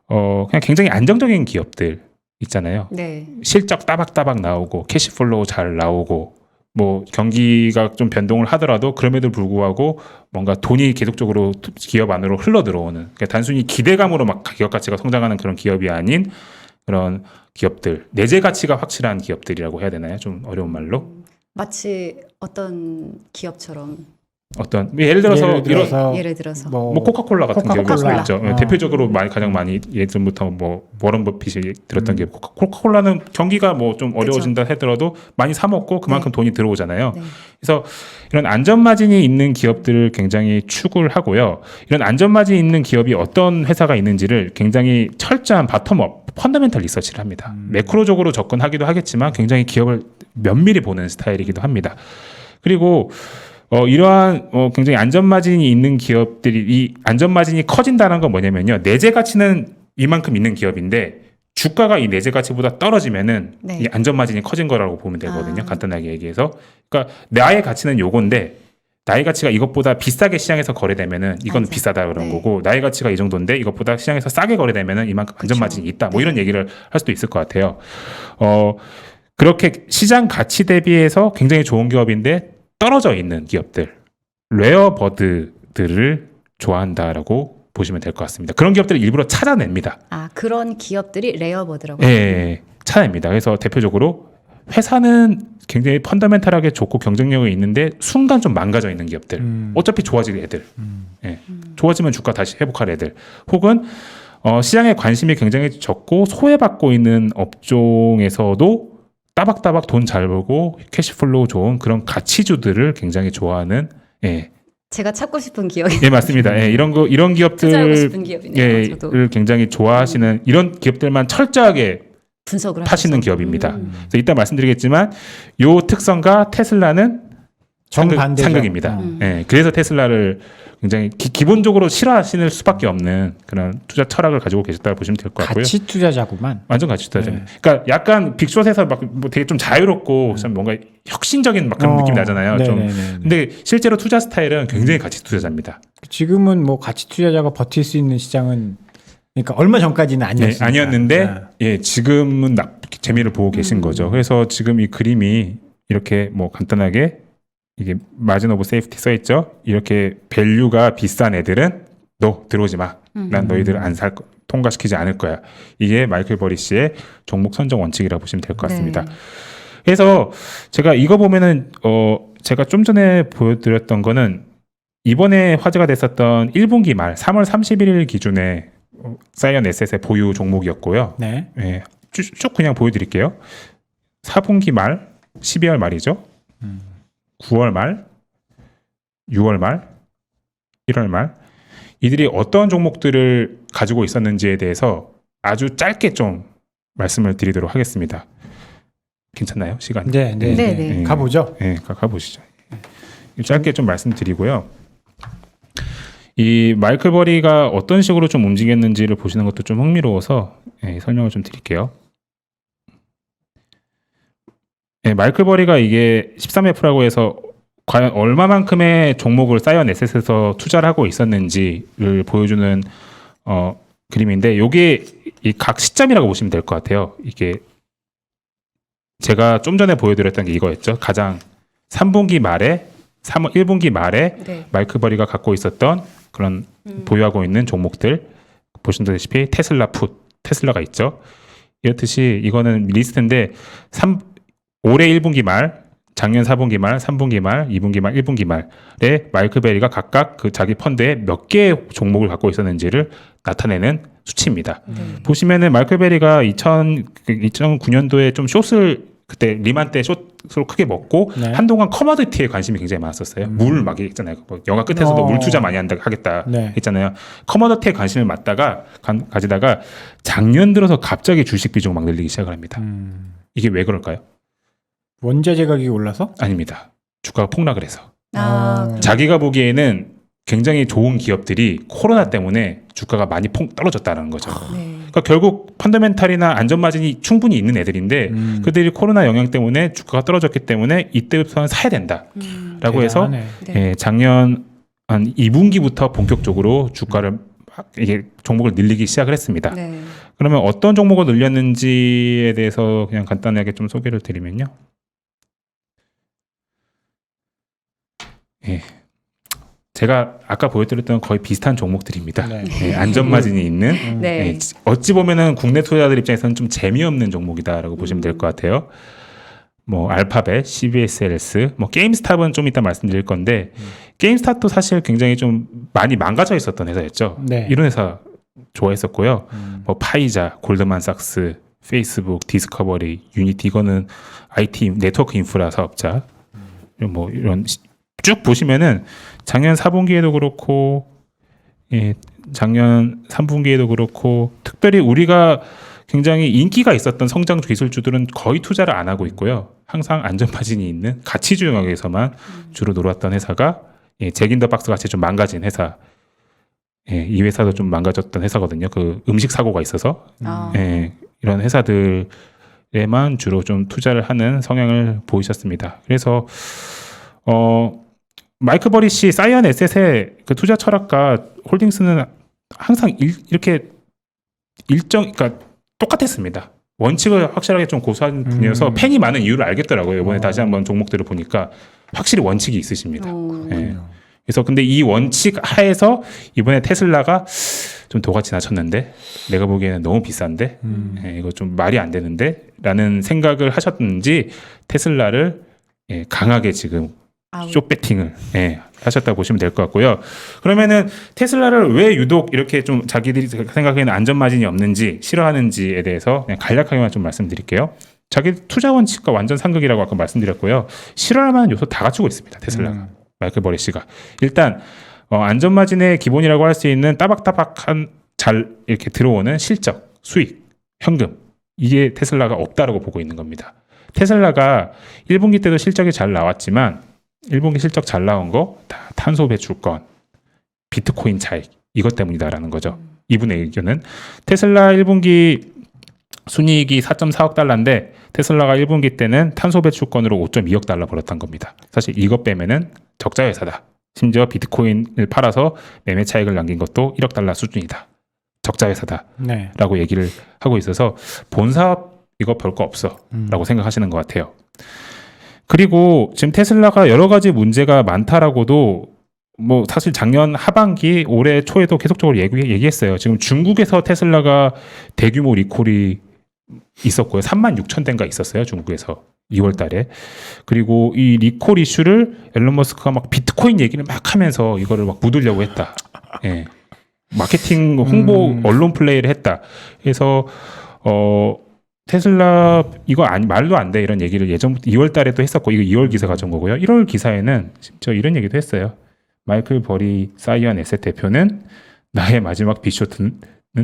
그냥 굉장히 안정적인 기업들 있잖아요. 네. 실적 따박따박 나오고 캐시플로우 잘 나오고 뭐 경기가 좀 변동을 하더라도 그럼에도 불구하고 뭔가 돈이 계속적으로 기업 안으로 흘러 들어오는, 그러니까 단순히 기대감으로 막 기업 가치가 성장하는 그런 기업이 아닌 그런 기업들, 내재 가치가 확실한 기업들이라고 해야 되나요? 좀 어려운 말로. 마치 어떤 기업처럼 어떤 예를 들어서 예를 들어서 뭐 코카콜라 같은 기업이 코카콜라. 있죠. 대표적으로 가장 많이 예전부터 뭐 워런 버핏이 들었던 기업. 코카콜라는 경기가 뭐 좀 어려워진다 하더라도 많이 사 먹고 그만큼 돈이 들어오잖아요. 네. 그래서 이런 안전 마진이 있는 기업들을 굉장히 추구를 하고요. 이런 안전 마진이 있는 기업이 어떤 회사가 있는지를 굉장히 철저한 바텀업 펀더멘탈 리서치를 합니다. 매크로적으로 접근하기도 하겠지만 굉장히 기업을 면밀히 보는 스타일이기도 합니다. 그리고 이러한 굉장히 안전마진이 있는 기업들이, 이 안전마진이 커진다는 건 뭐냐면요, 내재 가치는 이만큼 있는 기업인데 주가가 이 내재 가치보다 떨어지면은 네. 이 안전마진이 커진 거라고 보면 되거든요. 간단하게 얘기해서. 그러니까 나의 가치는 요건데 나의 가치가 이것보다 비싸게 시장에서 거래되면은 이건 맞아. 비싸다 그런 네. 거고, 나의 가치가 이 정도인데 이것보다 시장에서 싸게 거래되면은 이만큼 안전마진이 있다. 뭐 네. 이런 얘기를 할 수도 있을 것 같아요. 그렇게 시장 가치 대비해서 굉장히 좋은 기업인데 떨어져 있는 기업들, 레어버드들을 좋아한다라고 보시면 될 것 같습니다. 그런 기업들을 일부러 찾아냅니다. 아, 그런 기업들이 레어버드라고. 예, 찾아냅니다. 그래서 대표적으로 회사는 굉장히 펀더멘탈하게 좋고 경쟁력이 있는데 순간 좀 망가져 있는 기업들, 어차피 좋아질 애들, 예, 좋아지면 주가 다시 회복할 애들, 혹은 시장에 관심이 굉장히 적고 소외받고 있는 업종에서도 따박따박 돈 잘 벌고 캐시플로우 좋은 그런 가치주들을 굉장히 좋아하는, 예, 제가 찾고 싶은 기업이. 예, 맞습니다. 예, 이런 투자하고 기업들, 싶은 기업이네요. 예, 저도 를 굉장히 좋아하시는 이런 기업들만 철저하게 분석을 파시는 하셔서. 기업입니다. 그래서 이따 말씀드리겠지만 요 특성과 테슬라는 정반대죠. 상극입니다. 예, 그래서 테슬라를 굉장히 기본적으로 싫어하시는 수밖에 없는 그런 투자 철학을 가지고 계셨다고 보시면 될 것 같고요. 가치 투자자구만. 완전 가치 투자자입니다. 네. 그러니까 약간 빅숏에서 막 뭐 되게 좀 자유롭고 좀 뭔가 혁신적인 막 그런 느낌이 나잖아요. 좀. 네네네. 근데 실제로 투자 스타일은 굉장히 가치 투자자입니다. 지금은 뭐 가치 투자자가 버틸 수 있는 시장은, 그러니까 얼마 전까지는 예, 아니었으니까. 아니었는데 아. 예, 지금은 재미를 보고 계신 거죠. 그래서 지금 이 그림이 이렇게 뭐 간단하게 이게 마진 오브 세이프티 써 있죠. 이렇게 밸류가 비싼 애들은 너 들어오지 마. 난 너희들 안 살 거, 통과시키지 않을 거야. 이게 마이클 버리 씨의 종목 선정 원칙이라고 보시면 될 것 같습니다. 네. 그래서 제가 이거 보면은 제가 좀 전에 보여드렸던 거는 이번에 화제가 됐었던 1분기 말 3월 31일 기준에 사이언 에셋의 보유 종목이었고요. 네. 예, 쭉 그냥 보여드릴게요. 4분기 말, 12월 말이죠. 9월 말, 6월 말, 1월 말, 이들이 어떤 종목들을 가지고 있었는지에 대해서 아주 짧게 좀 말씀을 드리도록 하겠습니다. 괜찮나요? 시간이? 네, 네, 네, 네. 네. 가보죠. 네, 가보시죠. 짧게 좀 말씀드리고요. 이 마이클 버리가 어떤 식으로 좀 움직였는지를 보시는 것도 좀 흥미로워서 설명을 좀 드릴게요. 네, 마이클 버리가 이게 13F라고 해서 과연 얼마만큼의 종목을 사이언 에셋에서 투자를 하고 있었는지를 보여주는 그림인데, 요게 이 각 시점이라고 보시면 될 것 같아요. 이게 제가 좀 전에 보여드렸던 게 이거였죠. 가장 3분기 말에 1분기 말에 네. 마이클 버리가 갖고 있었던 그런 보유하고 있는 종목들 보시다시피 테슬라가 있죠. 이렇듯이 이거는 리스트인데 올해 1분기 말, 작년 4분기 말, 3분기 말, 2분기 말, 1분기 말에 마이클 베리가 각각 그 자기 펀드에 몇 개의 종목을 갖고 있었는지를 나타내는 수치입니다. 보시면은 마이클 베리가 2009년도에 좀 숏을 그때 리만 때 숏으로 크게 먹고 네. 한동안 커머디티에 관심이 굉장히 많았었어요. 물 막 있잖아요. 뭐 영화 끝에서도 물 투자 많이 하겠다 네. 했잖아요. 커머디티에 관심을 가지다가 작년 들어서 갑자기 주식 비중을 막 늘리기 시작을 합니다. 이게 왜 그럴까요? 원자재 가격이 올라서? 아닙니다. 주가가 폭락을 해서. 아, 자기가 보기에는 굉장히 좋은 기업들이 코로나 때문에 주가가 많이 떨어졌다는 거죠. 네. 그러니까 결국 펀더멘탈이나 안전마진이 충분히 있는 애들인데 그들이 코로나 영향 때문에 주가가 떨어졌기 때문에 이때부터는 사야 된다라고 해서 대단하네. 네. 예, 작년 한 2분기부터 본격적으로 주가를 막 이게 종목을 늘리기 시작을 했습니다. 네. 그러면 어떤 종목을 늘렸는지에 대해서 그냥 간단하게 좀 소개를 드리면요. 예. 제가 아까 보여드렸던 거의 비슷한 종목들입니다. 네. 예, 안전마진이 있는 네. 예, 어찌 보면은 국내 투자자들 입장에서는 좀 재미없는 종목이다라고 보시면 될 것 같아요. 뭐 알파벳, CBSLS, 뭐 게임스탑은 좀 이따 말씀드릴 건데 게임스탑도 사실 굉장히 좀 많이 망가져 있었던 회사였죠. 네. 이런 회사 좋아했었고요. 뭐 파이자, 골드만삭스, 페이스북, 디스커버리, 유니티 이거는 IT 네트워크 인프라 사업자. 뭐 이런 쭉 보시면은 작년 4분기에도 그렇고 예, 작년 3분기에도 그렇고 특별히 우리가 굉장히 인기가 있었던 성장 기술주들은 거의 투자를 안 하고 있고요. 항상 안전마진이 있는 가치주 영역에서만 주로 놀았던 회사가 예, 잭인더박스 같이 좀 망가진 회사. 예, 이 회사도 좀 망가졌던 회사거든요. 그 음식 사고가 있어서 아. 예, 이런 회사들에만 주로 좀 투자를 하는 성향을 보이셨습니다. 그래서 마이클 버리 씨 사이언 에셋의 그 투자 철학과 홀딩스는 항상 이렇게 그러니까 똑같았습니다. 원칙을 확실하게 좀 고수한 분이어서 팬이 많은 이유를 알겠더라고요. 이번에 다시 한번 종목들을 보니까 확실히 원칙이 있으십니다. 예. 그래서 근데 이 원칙 하에서 이번에 테슬라가 좀 도가 지나쳤는데 내가 보기에는 너무 비싼데 예, 이거 좀 말이 안 되는데 라는 생각을 하셨는지 테슬라를 예, 강하게 지금 숏 배팅을 예, 하셨다고 보시면 될 것 같고요. 그러면은 테슬라를 왜 유독 이렇게 좀 자기들이 생각에는 안전 마진이 없는지 싫어하는지에 대해서 그냥 간략하게만 좀 말씀드릴게요. 자기 투자 원칙과 완전 상극이라고 아까 말씀드렸고요. 싫어할 만한 요소 다 갖추고 있습니다. 테슬라가. 마이클 버리 씨가. 일단 안전 마진의 기본이라고 할 수 있는 따박따박한 잘 이렇게 들어오는 실적, 수익, 현금. 이게 테슬라가 없다라고 보고 있는 겁니다. 테슬라가 1분기 때도 실적이 잘 나왔지만 1분기 실적 잘 나온 거 다 탄소 배출권, 비트코인 차익 이것 때문이다라는 거죠. 이분의 의견은 테슬라 1분기 순이익이 4.4억 달러인데 테슬라가 1분기 때는 탄소 배출권으로 5.2억 달러 벌었던 겁니다. 사실 이것 빼면은 적자 회사다. 심지어 비트코인을 팔아서 매매 차익을 남긴 것도 1억 달러 수준이다. 적자 회사다라고 네. 얘기를 하고 있어서 본 사업 이거 별거 없어라고 생각하시는 것 같아요. 그리고 지금 테슬라가 여러 가지 문제가 많다라고도 뭐 사실 작년 하반기 올해 초에도 계속적으로 얘기했어요. 지금 중국에서 테슬라가 대규모 리콜이 있었고요. 36,000대인가 있었어요. 중국에서 2월 달에. 그리고 이 리콜 이슈를 앨런 머스크가 막 비트코인 얘기를 막 하면서 이거를 막 묻으려고 했다. 예. 마케팅 홍보 언론 플레이를 했다. 그래서 테슬라 이거 말도 안 돼 이런 얘기를 예전부터 2월 달에도 했었고 이거 2월 기사 가져온 거고요. 1월 기사에는 저 이런 얘기도 했어요. 마이클 버리 사이언 에셋 대표는 나의 마지막 비쇼트는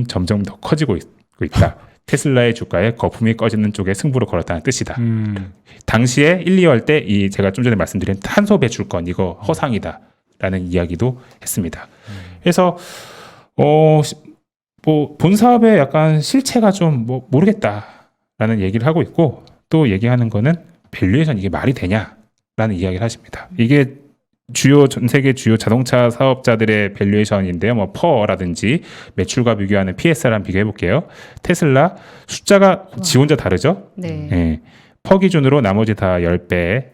점점 더 커지고 있다. 테슬라의 주가에 거품이 꺼지는 쪽에 승부를 걸었다는 뜻이다. 당시에 1, 2월 때 이 제가 좀 전에 말씀드린 탄소 배출권 이거 허상이다라는 이야기도 했습니다. 그래서 뭐 본 사업의 약간 실체가 좀 뭐 모르겠다라는 얘기를 하고 있고 또 얘기하는 거는 밸류에이션 이게 말이 되냐라는 이야기를 하십니다. 이게 전 세계 주요 자동차 사업자들의 밸류에이션인데요. 뭐 퍼라든지 매출과 비교하는 PSR 한번 비교해 볼게요. 테슬라 숫자가 지 혼자 다르죠? 네. 예. 퍼 기준으로 나머지 다 10배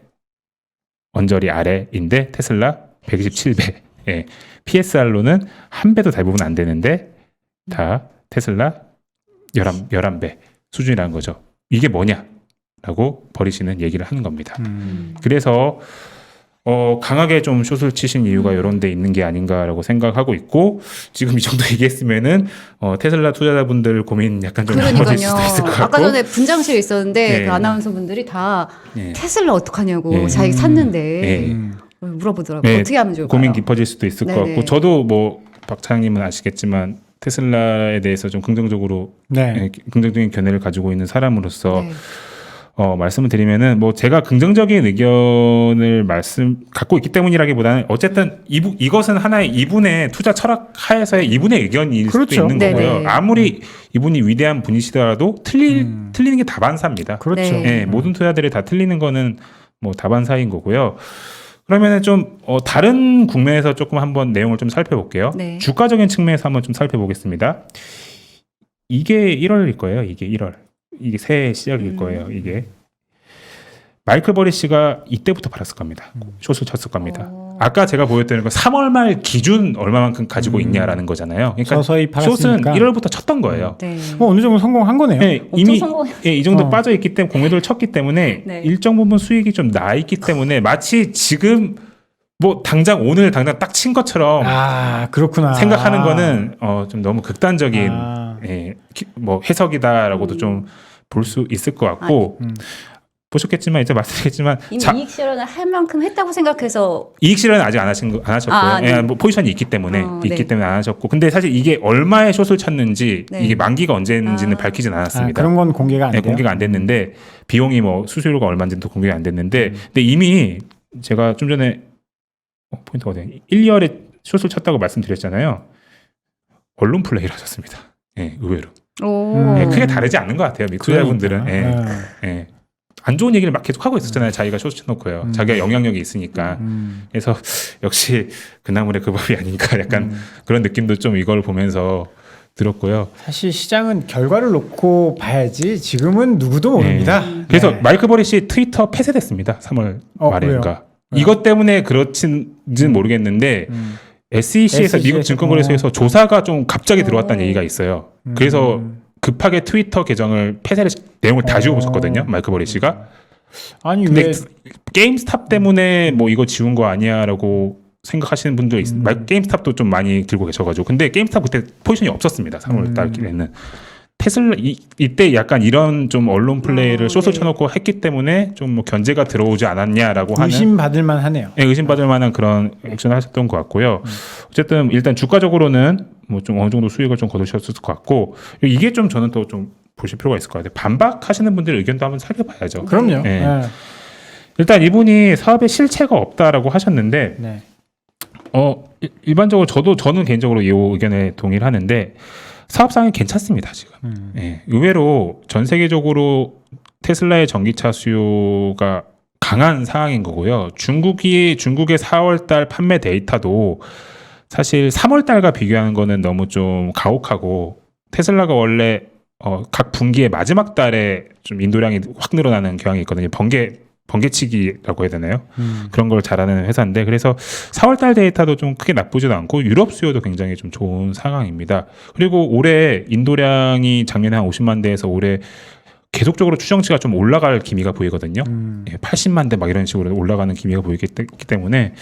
언저리 아래인데 테슬라 127배. 예, PSR로는 한 배도 대부분 안 되는데 다 테슬라 11배 수준이라는 거죠. 이게 뭐냐라고 버리시는 얘기를 하는 겁니다. 그래서 강하게 좀 숏을 치신 이유가 이런 데 있는 게 아닌가라고 생각하고 있고, 지금 이 정도 얘기했으면은 테슬라 투자자분들 고민 약간 좀 나눠질 수도 있을 것 같고. 아까 전에 분장실에 있었는데 네. 그 아나운서 분들이 다 네. 테슬라 어떡하냐고 네. 자기 샀는데 네. 물어보더라고요. 네. 어떻게 하면 좋을까요? 고민 깊어질 수도 있을 것 네네. 같고, 저도 뭐 박 차장님은 아시겠지만 테슬라에 대해서 좀 긍정적으로 네. 긍정적인 견해를 가지고 있는 사람으로서 네. 말씀을 드리면은 뭐 제가 긍정적인 의견을 갖고 있기 때문이라기보다는 어쨌든 이것은 하나의 이분의 투자 철학 하에서의 이분의 의견일 그렇죠. 수도 있는 거고요. 네네. 아무리 이분이 위대한 분이시더라도 틀리는 게 다반사입니다. 그렇죠. 네. 예, 모든 투자들이 다 틀리는 거는 뭐 다반사인 거고요. 그러면은 좀 다른 국면에서 조금 한번 내용을 좀 살펴볼게요. 네. 주가적인 측면에서 한번 좀 살펴보겠습니다. 이게 1월일 거예요. 이게 1월. 이게 새해 시작일 거예요. 이게 마이클 버리 씨가 이때부터 팔았을 겁니다. 숏을 쳤을 겁니다. 아까 제가 보여드린 건 3월 말 기준 얼마만큼 가지고 있냐라는 거잖아요. 그러니까 서서히 숏은 팔았으니까 1월부터 쳤던 거예요. 네. 뭐 어느 정도 성공한 거네요. 네, 엄청 이미 성공해요. 이 정도 어. 빠져 있기 때문에 공매도를 쳤기 때문에 네. 일정 부분 수익이 좀 나 있기 때문에 마치 지금 뭐 오늘 당장 딱 친 것처럼 아 그렇구나. 생각하는 거는 좀 너무 극단적인 뭐 해석이다라고도 좀 볼 수 있을 것 같고 보셨겠지만 이제 말씀드렸지만 이미 이익 실현을 할 만큼 했다고 생각해서 이익 실현은 아직 안 하셨고요. 네. 뭐 포지션이 있기 때문에 네. 안 하셨고, 근데 사실 이게 얼마의 숏을 쳤는지 네. 이게 만기가 언제인지는 밝히진 아, 않았습니다. 그런 건 공개가 안 네, 돼요. 공개가 안 됐는데 비용이 뭐 수수료가 얼마인지도 공개가 안 됐는데 근데 이미 제가 좀 전에 포인트가 어디야? 1, 2월에 숏을 쳤다고 말씀드렸잖아요. 언론 플레이를 하셨습니다. 예, 의외로. 오. 예, 크게 다르지 않는 것 같아요. 미국 투자자분들은. 그러니까. 예. 안 좋은 얘기를 막 계속 하고 있었잖아요. 자기가 숏을 쳐놓고요. 자기가 영향력이 있으니까. 그래서 역시 그나물의 그 법이 아닌가 약간 그런 느낌도 좀 이걸 보면서 들었고요. 사실 시장은 결과를 놓고 봐야지 지금은 누구도 모릅니다. 그래서 네. 마이클 버리 씨 트위터 폐쇄됐습니다. 3월 말인가. 왜요? 이것 때문에 그렇지는 모르겠는데 SEC에서 미국 증권거래소에서 조사가 좀 갑자기 들어왔다는 얘기가 있어요. 그래서 급하게 트위터 계정을 내용을 다 지워보셨거든요. 마이클 버리 씨가. 아니 근데 왜 게임스탑 때문에 뭐 이거 지운 거 아니야라고 생각하시는 분도 게임스탑도 좀 많이 들고 계셔가지고 근데 게임스탑 그때 포지션이 없었습니다. 3월 달에는 테슬라 이때 약간 이런 좀 언론 플레이를 숏을 쳐놓고 했기 때문에 좀 뭐 견제가 들어오지 않았냐라고 하는 의심받을 만하네요. 네, 의심받을 만한 그런 액션을 하셨던 것 같고요. 어쨌든 일단 주가적으로는 뭐 좀 어느 정도 수익을 좀 거두셨을 것 같고 이게 좀 저는 또 좀 보실 필요가 있을 것 같아요. 반박하시는 분들의 의견도 한번 살펴봐야죠. 그럼요. 네. 네. 일단 이분이 사업에 실체가 없다라고 하셨는데 네. 일반적으로 저는 개인적으로 이 의견에 동의를 하는데 사업상이 괜찮습니다 지금. 예, 의외로 전 세계적으로 테슬라의 전기차 수요가 강한 상황인 거고요. 중국의 4월달 판매 데이터도 사실 3월달과 비교하는 거는 너무 좀 가혹하고 테슬라가 원래 각 분기의 마지막 달에 좀 인도량이 확 늘어나는 경향이 있거든요. 번개치기라고 해야 되나요? 그런 걸 잘하는 회사인데 그래서 4월달 데이터도 좀 크게 나쁘지도 않고 유럽 수요도 굉장히 좀 좋은 상황입니다. 그리고 올해 인도량이 작년에 한 50만 대에서 올해 계속적으로 추정치가 좀 올라갈 기미가 보이거든요. 80만 대 막 이런 식으로 올라가는 기미가 보이기 때문에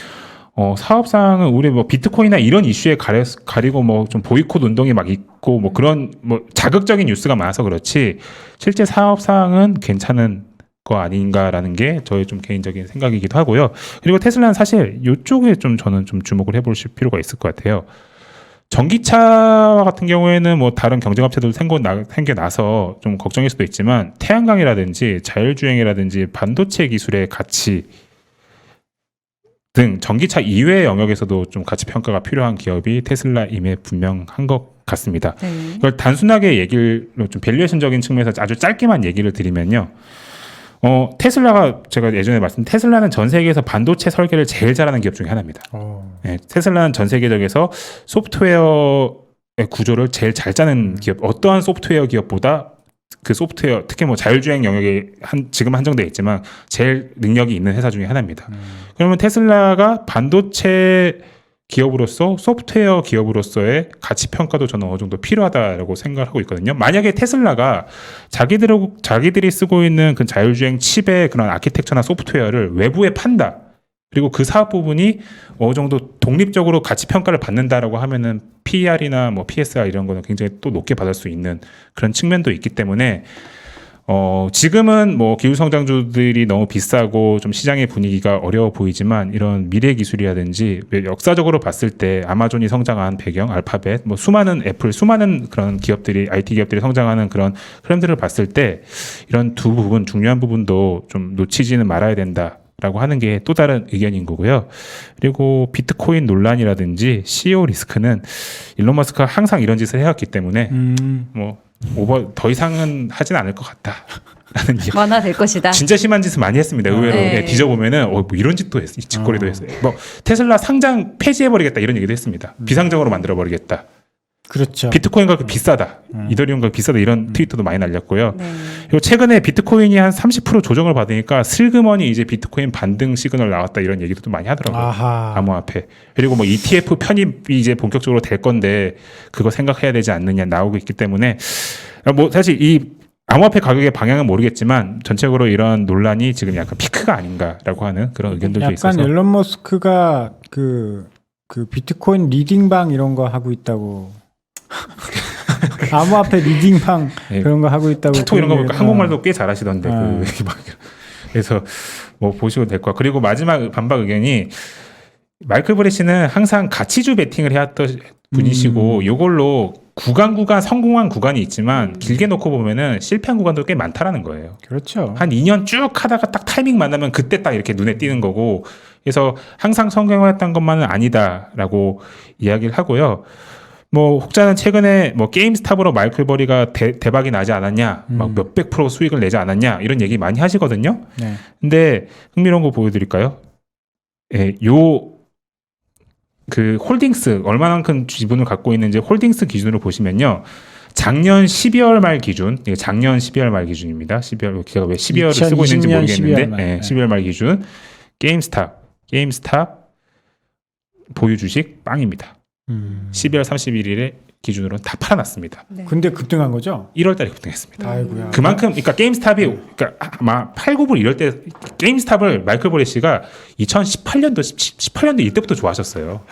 사업상은 우리 뭐 비트코인이나 이런 이슈에 가리고 뭐 좀 보이콧 운동이 막 있고 뭐 그런 뭐 자극적인 뉴스가 많아서 그렇지 실제 사업상은 괜찮은 거 아닌가라는 게 저의 좀 개인적인 생각이기도 하고요. 그리고 테슬라는 사실 이쪽에 좀 저는 좀 주목을 해보실 필요가 있을 것 같아요. 전기차 같은 경우에는 뭐 다른 경쟁업체들도 생겨나서 좀 걱정일 수도 있지만 태양광이라든지 자율주행이라든지 반도체 기술의 가치 등 전기차 이외의 영역에서도 좀 가치 평가가 필요한 기업이 테슬라임에 분명한 것 같습니다. 네. 이걸 단순하게 얘기를 좀 밸류에이션적인 측면에서 아주 짧게만 얘기를 드리면요. 테슬라가 제가 예전에 테슬라는 전 세계에서 반도체 설계를 제일 잘하는 기업 중에 하나입니다. 네, 테슬라는 전 세계적에서 소프트웨어의 구조를 제일 잘 짜는 기업, 어떠한 소프트웨어 기업보다 그 소프트웨어, 특히 뭐 자율주행 영역에 지금 한정되어 있지만 제일 능력이 있는 회사 중에 하나입니다. 그러면 테슬라가 반도체 기업으로서 소프트웨어 기업으로서의 가치 평가도 저는 어느 정도 필요하다라고 생각하고 있거든요. 만약에 테슬라가 자기들이 쓰고 있는 그 자율주행 칩의 그런 아키텍처나 소프트웨어를 외부에 판다. 그리고 그 사업 부분이 어느 정도 독립적으로 가치 평가를 받는다라고 하면은 PER이나 뭐 PSR 이런 거는 굉장히 또 높게 받을 수 있는 그런 측면도 있기 때문에 지금은 뭐 기술성장주들이 너무 비싸고 좀 시장의 분위기가 어려워 보이지만 이런 미래 기술이라든지 역사적으로 봤을 때 아마존이 성장한 배경, 알파벳, 뭐 수많은 애플, 수많은 그런 기업들이 IT 기업들이 성장하는 그런 흐름들을 봤을 때 이런 두 부분, 중요한 부분도 좀 놓치지는 말아야 된다라고 하는 게 또 다른 의견인 거고요. 그리고 비트코인 논란이라든지 CEO 리스크는 일론 머스크가 항상 이런 짓을 해왔기 때문에 뭐 더 이상은 하진 않을 것 같다라는 완화될 것이다. 진짜 심한 짓을 많이 했습니다. 의외로 네. 뒤져보면은 뭐 이런 짓도 했어, 이 짓거리도 했어요. 뭐 테슬라 상장 폐지해버리겠다 이런 얘기도 했습니다. 비상적으로 만들어버리겠다. 그렇죠. 비트코인가 비싸다, 이더리움가 비싸다 이런 트위터도 많이 날렸고요. 네. 그리고 최근에 비트코인이 한 30% 조정을 받으니까 슬그머니 이제 비트코인 반등 시그널 나왔다 이런 얘기도 또 많이 하더라고요. 아하. 암호화폐. 그리고 뭐 ETF 편입이 이제 본격적으로 될 건데 그거 생각해야 되지 않느냐 나오고 있기 때문에 뭐 사실 이 암호화폐 가격의 방향은 모르겠지만 전체적으로 이런 논란이 지금 약간 피크가 아닌가라고 하는 그런 의견들도 약간 있어서 일론 머스크가 그 비트코인 리딩방 이런 거 하고 있다고. 암호화폐 리딩방 네. 그런 거 하고 있다고. 틱톡 이런 거 보니까 그 한국말도 꽤 잘하시던데 어. 그래서 뭐 보시면 될 것 같고 그리고 마지막 반박 의견이 마이클 브레시는 항상 가치주 베팅을 해왔던 분이시고 이걸로 구간 성공한 구간이 있지만 길게 놓고 보면은 실패한 구간도 꽤 많다라는 거예요. 그렇죠. 한 2년 쭉 하다가 딱 타이밍 만나면 그때 딱 이렇게 눈에 띄는 거고 그래서 항상 성공했던 것만은 아니다라고 이야기를 하고요. 뭐 혹자는 최근에 뭐 게임스탑으로 마이클 버리가 대박이 나지 않았냐, 막 몇백 프로 수익을 내지 않았냐 이런 얘기 많이 하시거든요. 네. 근데 흥미로운 거 보여드릴까요? 예, 그 홀딩스 얼마만큼 지분을 갖고 있는지 홀딩스 기준으로 보시면요. 작년 12월 말 기준, 이게 작년 12월 말 기준입니다. 12월 제가 왜 12월을 쓰고 있는지 2020년 모르겠는데, 12월 말. 예, 12월 말 기준 게임스탑 보유 주식 빵입니다. 12월 31일에 기준으로 다 팔아놨습니다. 네. 근데 급등한 거죠? 1월달에 급등했습니다. 아이고야. 그만큼 그러니까 게임스탑이 그러니까 아마 8, 9불 이럴 때 게임스탑을 마이클 버레시가 18년도 이때부터 좋아하셨어요.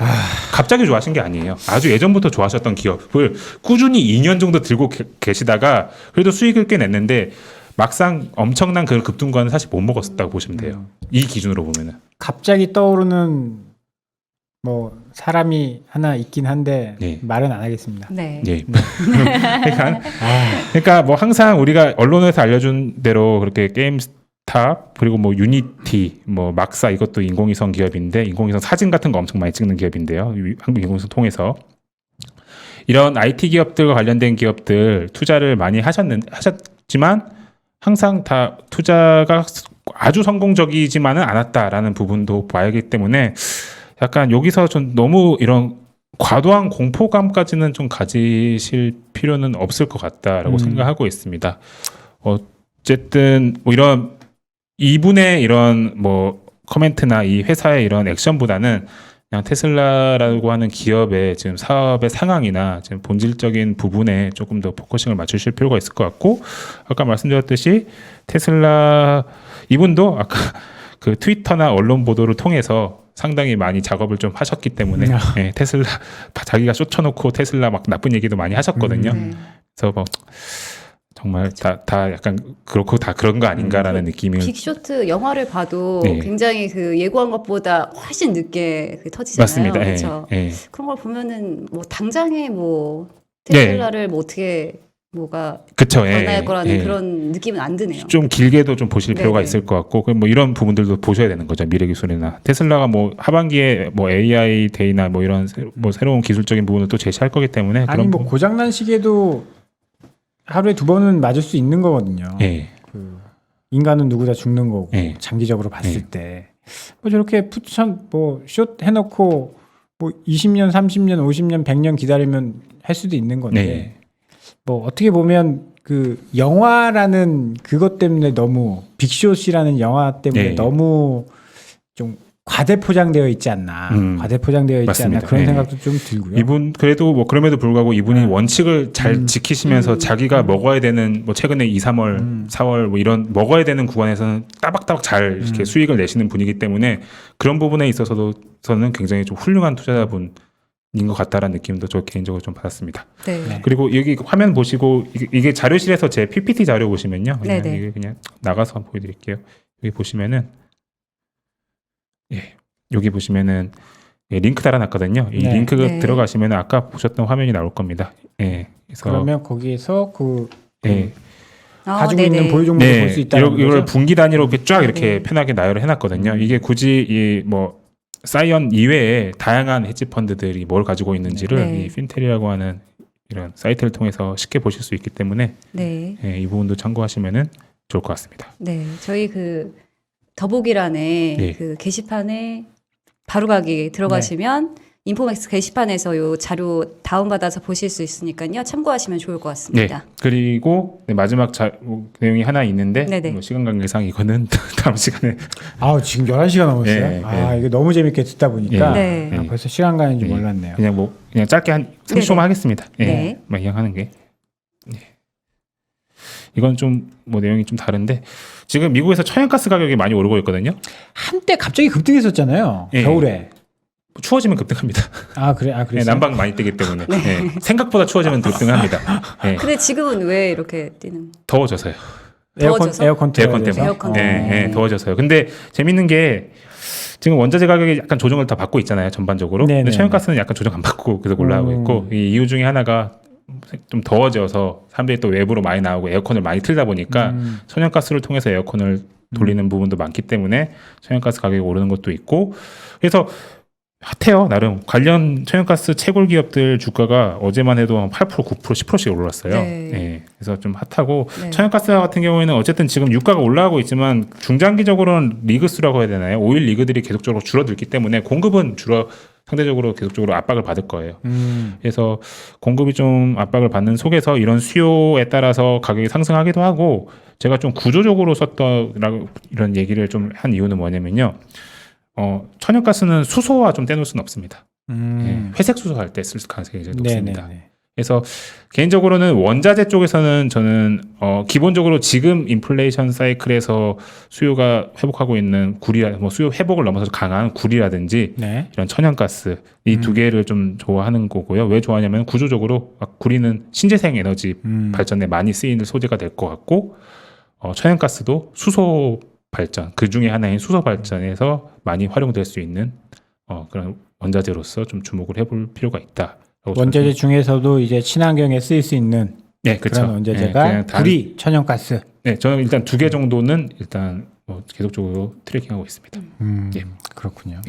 갑자기 좋아하신 게 아니에요. 아주 예전부터 좋아하셨던 기업을 꾸준히 2년 정도 들고 계시다가 그래도 수익을 꽤 냈는데 막상 엄청난 그 급등과는 사실 못 먹었다고 보시면 돼요. 이 기준으로 보면은. 갑자기 떠오르는 뭐 사람이 하나 있긴 한데 네. 말은 안 하겠습니다. 네. 예. 그러니까 뭐 항상 우리가 언론에서 알려준 대로 그렇게 게임스탑 그리고 뭐 유니티 뭐 막사 이것도 인공위성 기업인데 인공위성 사진 같은 거 엄청 많이 찍는 기업인데요. 한국 인공위성 통해서 이런 IT 기업들과 관련된 기업들 투자를 많이 하셨지만 항상 다 투자가 아주 성공적이지만은 않았다라는 부분도 봐야 하기 때문에 약간 여기서 좀 너무 이런 과도한 공포감까지는 좀 가지실 필요는 없을 것 같다라고 생각하고 있습니다. 어쨌든 뭐 이런 이분의 이런 뭐 코멘트나 이 회사의 이런 액션보다는 그냥 테슬라라고 하는 기업의 지금 사업의 상황이나 지금 본질적인 부분에 조금 더 포커싱을 맞추실 필요가 있을 것 같고 아까 말씀드렸듯이 테슬라 이분도 아까 그 트위터나 언론 보도를 통해서 상당히 많이 작업을 좀 하셨기 때문에 예, 테슬라 자기가 쫓아놓고 테슬라 막 나쁜 얘기도 많이 하셨거든요. 네. 그래서 뭐 정말 다 약간 그렇고 다 그런 거 아닌가라는 느낌이 빅쇼트 영화를 봐도 네. 굉장히 그 예고한 것보다 훨씬 늦게 터지잖아요. 맞습니다. 예, 그렇죠. 예. 그런 걸 보면은 뭐 당장에 뭐 네. 테슬라를 뭐 어떻게 뭐가 그쵸. 변할 예, 거라는 예. 그런 느낌은 안 드네요. 좀 길게도 좀 보실 필요가 네네. 있을 것 같고 그럼 뭐 이런 부분들도 보셔야 되는 거죠. 미래 기술이나 테슬라가 뭐 하반기에 뭐 AI 데이나 뭐 이런 뭐 새로운 기술적인 부분을 또 제시할 거기 때문에 아니 그런 뭐 고장난 시계도 하루에 2번은 맞을 수 있는 거거든요. 예. 그 인간은 누구 다 죽는 거고 예. 장기적으로 봤을 예. 때 뭐 저렇게 숏 해놓고 뭐 20년, 30년, 50년, 100년 기다리면 할 수도 있는 건데 네. 뭐 어떻게 보면 그 영화라는 그것 때문에 너무 빅숏이라는 영화 때문에 네. 너무 좀 과대 포장되어 있지 않나. 과대 포장되어 있지 맞습니다. 않나. 그런 네. 생각도 좀 들고요. 이분 그래도 뭐 그럼에도 불구하고 이분이 원칙을 잘 지키시면서 자기가 먹어야 되는 뭐 최근에 2, 3월, 4월 뭐 이런 먹어야 되는 구간에서는 따박따박 잘 이렇게 수익을 내시는 분이기 때문에 그런 부분에 있어서도 저는 굉장히 좀 훌륭한 투자자분인 것 같다라는 느낌도 저 개인적으로 좀 받았습니다. 네. 네. 그리고 여기 화면 보시고 이게 자료실에서 제 PPT 자료 보시면요. 그냥 네네. 이게 그냥 나가서 한번 보여드릴게요. 여기 보시면은 예, 여기 보시면은 예, 링크 달아놨거든요. 이 네. 링크 네. 들어가시면 아까 보셨던 화면이 나올 겁니다. 예, 그래서 그러면 거기에서 그 예, 가지고 네네. 있는 보유 종목을 볼 네, 수 있다는 이걸 거죠. 분기 단위로 이렇게 쫙 이렇게 네. 편하게 나열을 해놨거든요. 이게 굳이 이 뭐 사이언 이외에 다양한 헤지 펀드들이 뭘 가지고 있는지를 네. 이 핀테리라고 하는 이런 사이트를 통해서 쉽게 보실 수 있기 때문에 네. 예, 이 부분도 참고하시면은 좋을 것 같습니다. 네. 저희 그 더보기란에 네. 그 게시판에 바로가기 들어가시면 인포맥스 게시판에서 요 자료 다운받아서 보실 수 있으니까요. 참고하시면 좋을 것 네. 같습니다. 그리고 네, 마지막 내용이 하나 있는데 네네. 뭐 시간 관계상 이거는 다음 시간에 아, 지금 11시가 넘었어요. 네, 아, 이거 너무 재밌게 듣다 보니까 네. 아, 벌써 시간 가는 줄 네. 몰랐네요. 그냥 짧게 한 30초만 네네. 하겠습니다. 예. 네. 막 그냥 하는 게. 예. 이건 좀 뭐 내용이 좀 다른데 지금 미국에서 천연가스 가격이 많이 오르고 있거든요. 한때 갑자기 급등했었잖아요. 예. 겨울에. 추워지면 급등합니다. 아, 그래. 아, 예, 그랬어요. 난방 많이 뜨기 때문에 예. 생각보다 추워지면 급등합니다. 예. 근데 지금은 왜 이렇게 뛰는? 더워져서요. 더워져서? 에어컨 에어컨 틀어져서? 때문에. 에어컨 예, 때문에. 예, 더워져서요. 근데 재밌는 게 지금 원자재 가격이 약간 조정을 다 받고 있잖아요. 전반적으로. 네네. 근데 천연가스는 약간 조정 안 받고 계속 올라가고 있고 이 이유 중에 하나가 좀 더워져서 사람들이 또 외부로 많이 나오고 에어컨을 많이 틀다 보니까 천연가스를 통해서 에어컨을 돌리는 부분도 많기 때문에 천연가스 가격이 오르는 것도 있고 그래서 핫해요. 나름 관련 천연가스 채굴 기업들 주가가 어제만 해도 한 8%, 9%, 10%씩 올랐어요. 네. 예, 그래서 좀 핫하고 네. 천연가스 같은 경우에는 어쨌든 지금 유가가 올라가고 있지만 중장기적으로는 리그 수라고 해야 되나요? 오일 리그들이 계속적으로 줄어들기 때문에 공급은 상대적으로 계속적으로 압박을 받을 거예요. 그래서 공급이 좀 압박을 받는 속에서 이런 수요에 따라서 가격이 상승하기도 하고 제가 좀 구조적으로 썼던 이런 얘기를 좀 한 이유는 뭐냐면요. 천연가스는 수소와 좀 떼놓을 수는 없습니다. 예, 회색 수소 할 때 쓸 가능성이 굉장히 높습니다. 네네네. 그래서 개인적으로는 원자재 쪽에서는 저는 기본적으로 지금 인플레이션 사이클에서 수요가 회복하고 있는 뭐 수요 회복을 넘어서 강한 구리라든지 네. 이런 천연가스 이 두 개를 좀 좋아하는 거고요. 왜 좋아하냐면 구조적으로 구리는 신재생 에너지 발전에 많이 쓰이는 소재가 될 것 같고 천연가스도 수소 발전 그 중에 하나인 수소 발전에서 많이 활용될 수 있는 그런 원자재로서 좀 주목을 해볼 필요가 있다. 원자재 중에서도 이제 친환경에 쓰일 수 있는 네, 그렇죠. 그런 원자재가 구리, 천연가스. 네, 저는 일단 2개 정도는 일단 계속적으로 트래킹하고 있습니다. 예. 그렇군요.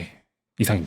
이상입니다.